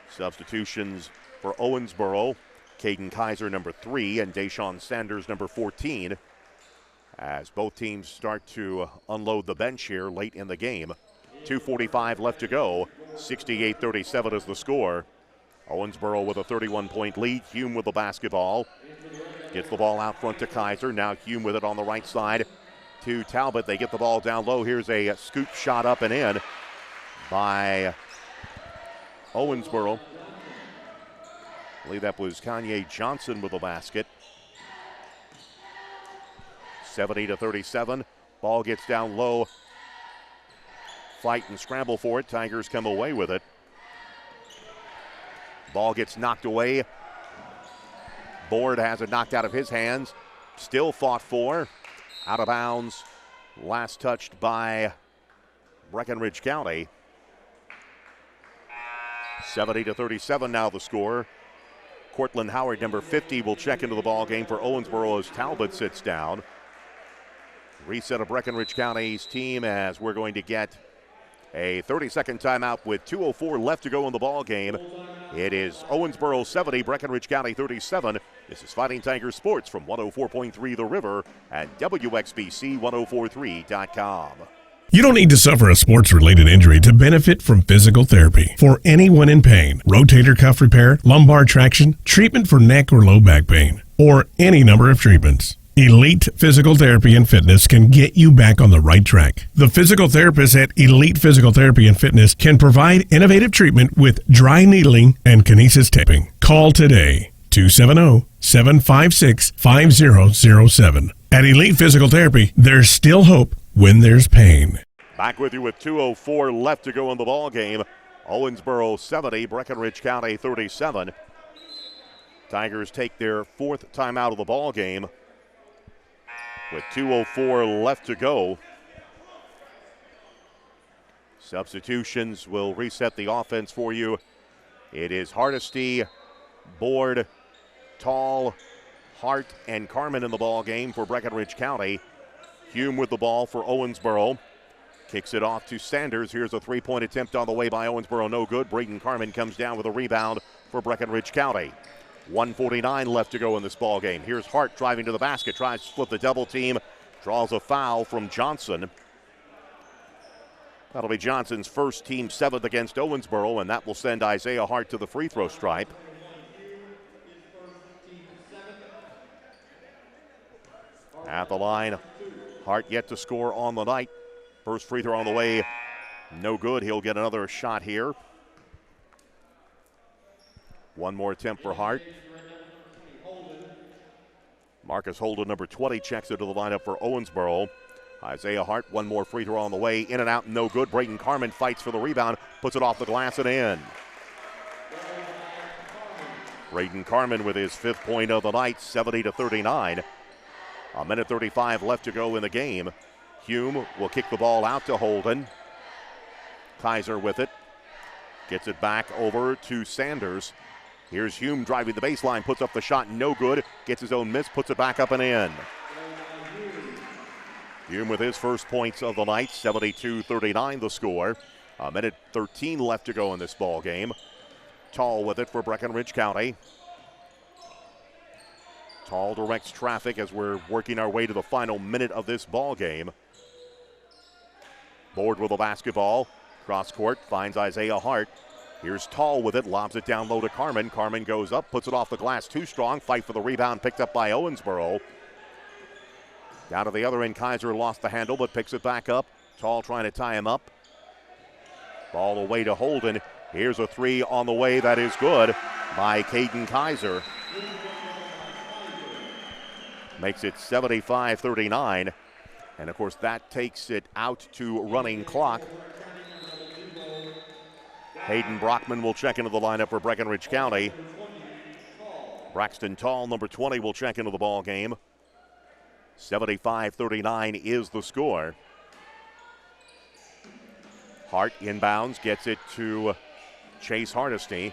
Substitutions for Owensboro. Caden Kaiser, number 3, and Deshaun Sanders, number 14. As both teams start to unload the bench here late in the game. 2:45 left to go. 68-37 is the score. Owensboro with a 31-point lead. Hume with the basketball. Gets the ball out front to Kaiser. Now Hume with it on the right side to Talbot. They get the ball down low. Here's a scoop shot up and in by Owensboro. I believe that was Kanye Johnson with the basket. 70-37. Ball gets down low. Fight and scramble for it. Tigers come away with it. Ball gets knocked away. Board has it knocked out of his hands. Still fought for. Out of bounds. Last touched by Breckenridge County. 70-37 now the score. Cortland Howard, number 50, will check into the ball game for Owensboro as Talbot sits down. Reset of Breckenridge County's team as we're going to get a 30-second timeout with 2:04 left to go in the ball game. It is Owensboro 70, Breckenridge County 37. This is Fighting Tigers Sports from 104.3 The River and WXBC1043.com. You don't need to suffer a sports-related injury to benefit from physical therapy. For anyone in pain, rotator cuff repair, lumbar traction, treatment for neck or low back pain, or any number of treatments. Elite Physical Therapy and Fitness can get you back on the right track. The physical therapists at Elite Physical Therapy and Fitness can provide innovative treatment with dry needling and kinesis taping. Call today, 270-756-5007. At Elite Physical Therapy, there's still hope when there's pain. Back with you with 2:04 left to go in the ball game. Owensboro 70, Breckenridge County 37. Tigers take their fourth timeout of the ball game with 2:04 left to go. Substitutions will reset the offense for you. It is Hardesty, Board, Tall, Hart, and Carmen in the ball game for Breckenridge County. Hume with the ball for Owensboro. Kicks it off to Sanders. Here's a three-point attempt on the way by Owensboro. No good. Braden Carmen comes down with a rebound for Breckenridge County. 1:49 left to go in this ball game. Here's Hart driving to the basket. Tries to split the double team. Draws a foul from Johnson. That'll be Johnson's first, team seventh against Owensboro, and that will send Isaiah Hart to the free throw stripe. At the line, Hart yet to score on the night. First free throw on the way, no good. He'll get another shot here. One more attempt for Hart. Marcus Holden, number 20, checks into the lineup for Owensboro. Isaiah Hart, one more free throw on the way. In and out, no good. Braden Carmen fights for the rebound, puts it off the glass and in. Braden Carmen with his fifth point of the night, 70-39. A minute 35 left to go in the game. Hume will kick the ball out to Holden. Kaiser with it. Gets it back over to Sanders. Here's Hume driving the baseline, puts up the shot, no good. Gets his own miss, puts it back up and in. Hume with his first points of the night, 72-39 the score. A minute 13 left to go in this ball game. Tall with it for Breckenridge County. Tall directs traffic as we're working our way to the final minute of this ball game. Board with the basketball. Cross court, finds Isaiah Hart. Here's Tall with it, lobs it down low to Carmen. Carmen goes up, puts it off the glass, too strong. Fight for the rebound, picked up by Owensboro. Down to the other end, Kaiser lost the handle, but picks it back up. Tall trying to tie him up. Ball away to Holden. Here's a three on the way, that is good by Caden Kaiser. Makes it 75-39. And of course that takes it out to running clock. Hayden Brockman will check into the lineup for Breckenridge County. Braxton Tall, number 20, will check into the ball game. 75-39 is the score. Hart inbounds, gets it to Chase Hardesty.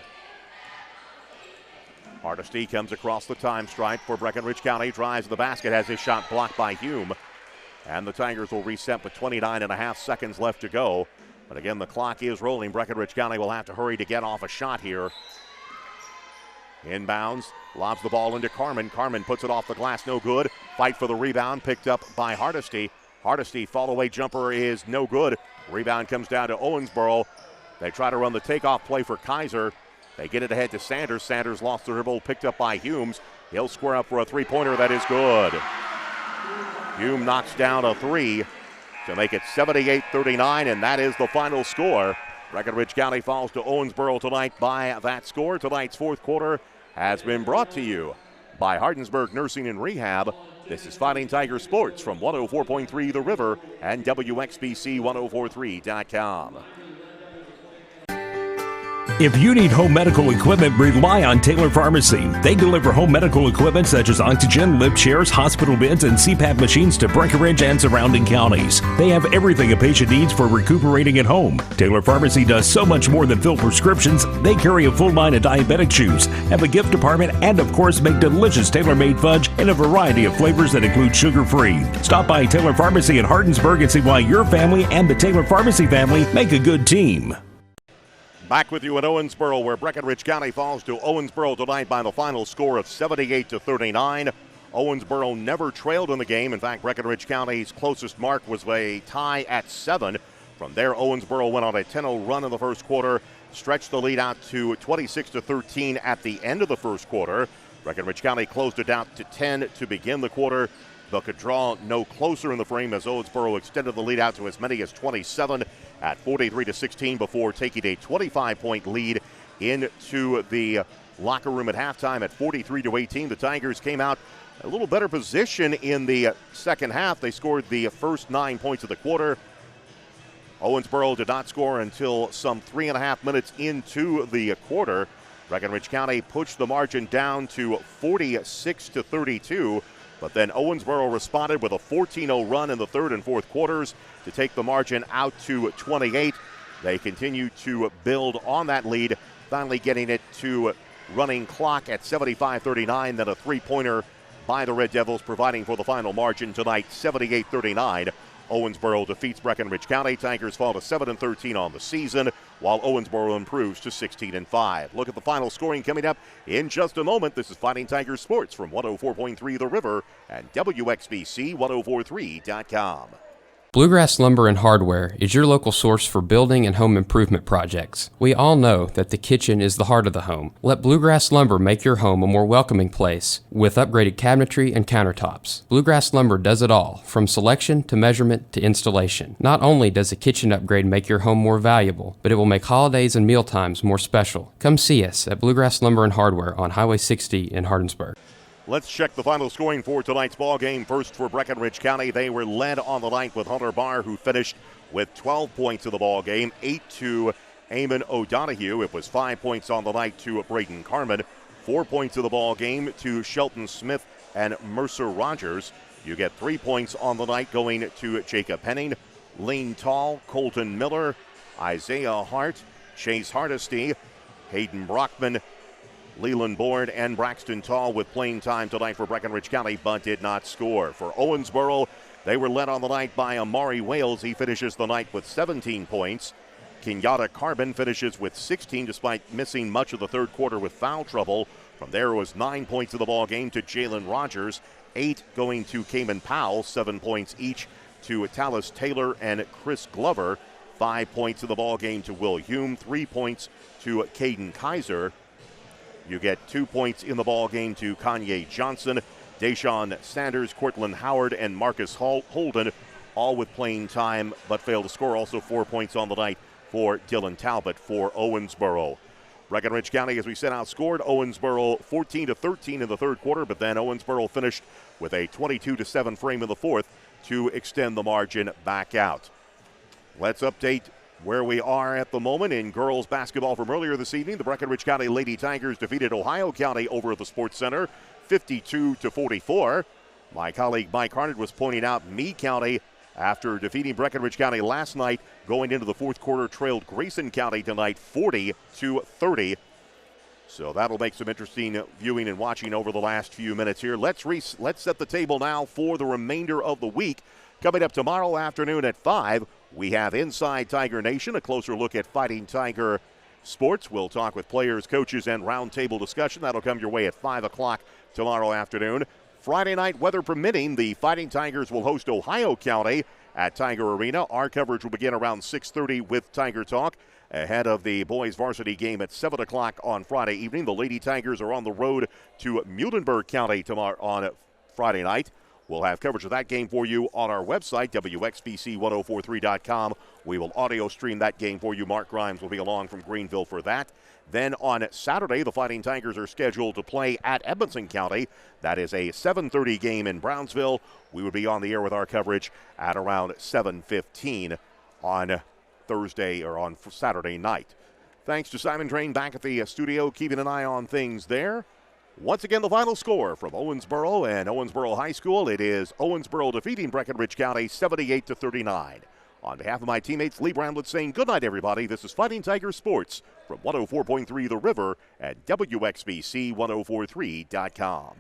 Hardesty comes across the time stripe for Breckenridge County, drives the basket, has his shot blocked by Hume. And the Tigers will reset with 29.5 seconds left to go. But again, the clock is rolling. Breckenridge County will have to hurry to get off a shot here. Inbounds, lobs the ball into Carmen. Carmen puts it off the glass, no good. Fight for the rebound, picked up by Hardesty. Hardesty, fall-away jumper is no good. Rebound comes down to Owensboro. They try to run the takeoff play for Kaiser. They get it ahead to Sanders. Sanders lost the dribble, picked up by Humes. He'll square up for a three-pointer that is good. Hume knocks down a three to make it 78-39, and that is the final score. Breckenridge County falls to Owensboro tonight by that score. Tonight's fourth quarter has been brought to you by Hardinsburg Nursing and Rehab. This is Fighting Tiger Sports from 104.3 The River and WXBC1043.com. If you need home medical equipment, rely on Taylor Pharmacy. They deliver home medical equipment such as oxygen, lip chairs, hospital beds, and CPAP machines to Breckenridge and surrounding counties. They have everything a patient needs for recuperating at home. Taylor Pharmacy does so much more than fill prescriptions. They carry a full line of diabetic chews, have a gift department, and of course make delicious tailor-made fudge in a variety of flavors that include sugar-free. Stop by Taylor Pharmacy in Hardinsburg and see why your family and the Taylor Pharmacy family make a good team. Back with you at Owensboro, where Breckenridge County falls to Owensboro tonight by the final score of 78-39. Owensboro never trailed in the game. In fact, Breckenridge County's closest mark was a tie at 7. From there, Owensboro went on a 10-0 run in the first quarter, stretched the lead out to 26-13 at the end of the first quarter. Breckenridge County closed it out to 10 to begin the quarter. but could draw no closer in the frame as Owensboro extended the lead out to as many as 27 at 43-16 before taking a 25-point lead into the locker room at halftime at 43-18. The Tigers came out a little better position in the second half. They scored the first 9 points of the quarter. Owensboro did not score until some 3.5 minutes into the quarter. Breckenridge County pushed the margin down to 46-32, but then Owensboro responded with a 14-0 run in the third and fourth quarters to take the margin out to 28. They continue to build on that lead, finally getting it to running clock at 75-39, then a three-pointer by the Red Devils providing for the final margin tonight, 78-39. Owensboro defeats Breckenridge County. Tigers fall to 7-13 on the season, while Owensboro improves to 16-5. Look at the final scoring coming up in just a moment. This is Fighting Tigers Sports from 104.3 The River and WXBC1043.com. Bluegrass Lumber and Hardware is your local source for building and home improvement projects. We all know that the kitchen is the heart of the home. Let Bluegrass Lumber make your home a more welcoming place with upgraded cabinetry and countertops. Bluegrass Lumber does it all, from selection to measurement to installation. Not only does a kitchen upgrade make your home more valuable, but it will make holidays and mealtimes more special. Come see us at Bluegrass Lumber and Hardware on Highway 60 in Hardinsburg. Let's check the final scoring for tonight's ball game. First for Breckenridge County, they were led on the night with Hunter Barr, who finished with 12 points in the ball game, 8 to Eamon O'Donohue. It was 5 points on the night to Braden Carmen, 4 points in the ball game to Shelton Smith and Mercer Rogers. You get 3 points on the night going to Jacob Henning, Lane Tall, Colton Miller, Isaiah Hart, Chase Hardesty, Hayden Brockman, Leland Board, and Braxton Tall with playing time tonight for Breckenridge County, but did not score. For Owensboro, they were led on the night by Amari Wales. He finishes the night with 17 points. Kenyatta Carbon finishes with 16 despite missing much of the third quarter with foul trouble. From there was 9 points in the ball game to Jalen Rogers, 8 going to Cayman Powell, 7 points each to Tallis Taylor and Chris Glover, 5 points in the ball game to Will Hume, 3 points to Caden Kaiser. You get 2 points in the ball game to Kanye Johnson, Deshaun Sanders, Cortland Howard, and Marcus Holden, all with playing time but failed to score. Also 4 points on the night for Dylan Talbot for Owensboro. Breckenridge County, as we said, outscored Owensboro 14-13 in the third quarter, but then Owensboro finished with a 22-7 frame in the fourth to extend the margin back out. Let's update where we are at the moment in girls basketball from earlier this evening. The Breckenridge County Lady Tigers defeated Ohio County over at the Sports Center 52-44. My colleague Mike Harnett was pointing out Meade County, after defeating Breckenridge County last night, going into the fourth quarter, trailed Grayson County tonight 40-30. So that'll make some interesting viewing and watching over the last few minutes here. Let's set the table now for the remainder of the week. Coming up tomorrow afternoon at 5, we have Inside Tiger Nation, a closer look at Fighting Tiger Sports. We'll talk with players, coaches, and roundtable discussion. That'll come your way at 5 o'clock tomorrow afternoon. Friday night, weather permitting, the Fighting Tigers will host Ohio County at Tiger Arena. Our coverage will begin around 6:30 with Tiger Talk ahead of the boys varsity game at 7 o'clock on Friday evening. The Lady Tigers are on the road to Muhlenberg County tomorrow on Friday night. We'll have coverage of that game for you on our website, WXBC1043.com. We will audio stream that game for you. Mark Grimes will be along from Greenville for that. Then on Saturday, the Fighting Tigers are scheduled to play at Edmonson County. That is a 7:30 game in Brownsville. We would be on the air with our coverage at around 7:15 on Thursday or on Saturday night. Thanks to Simon Drain back at the studio, keeping an eye on things there. Once again, the final score from Owensboro and Owensboro High School. It is Owensboro defeating Breckenridge County 78-39. On behalf of my teammates, Lee Bramlett saying good night, everybody. This is Fighting Tiger Sports from 104.3 The River at WXBC1043.com.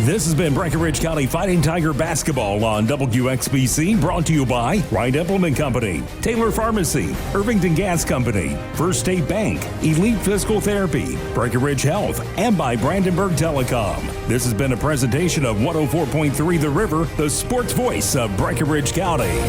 This has been Breckenridge County Fighting Tiger basketball on WXBC, brought to you by Wright Implement Company, Taylor Pharmacy, Irvington Gas Company, First State Bank, Elite Physical Therapy, Breckenridge Health, and by Brandenburg Telecom. This has been a presentation of 104.3 The River, the sports voice of Breckenridge County.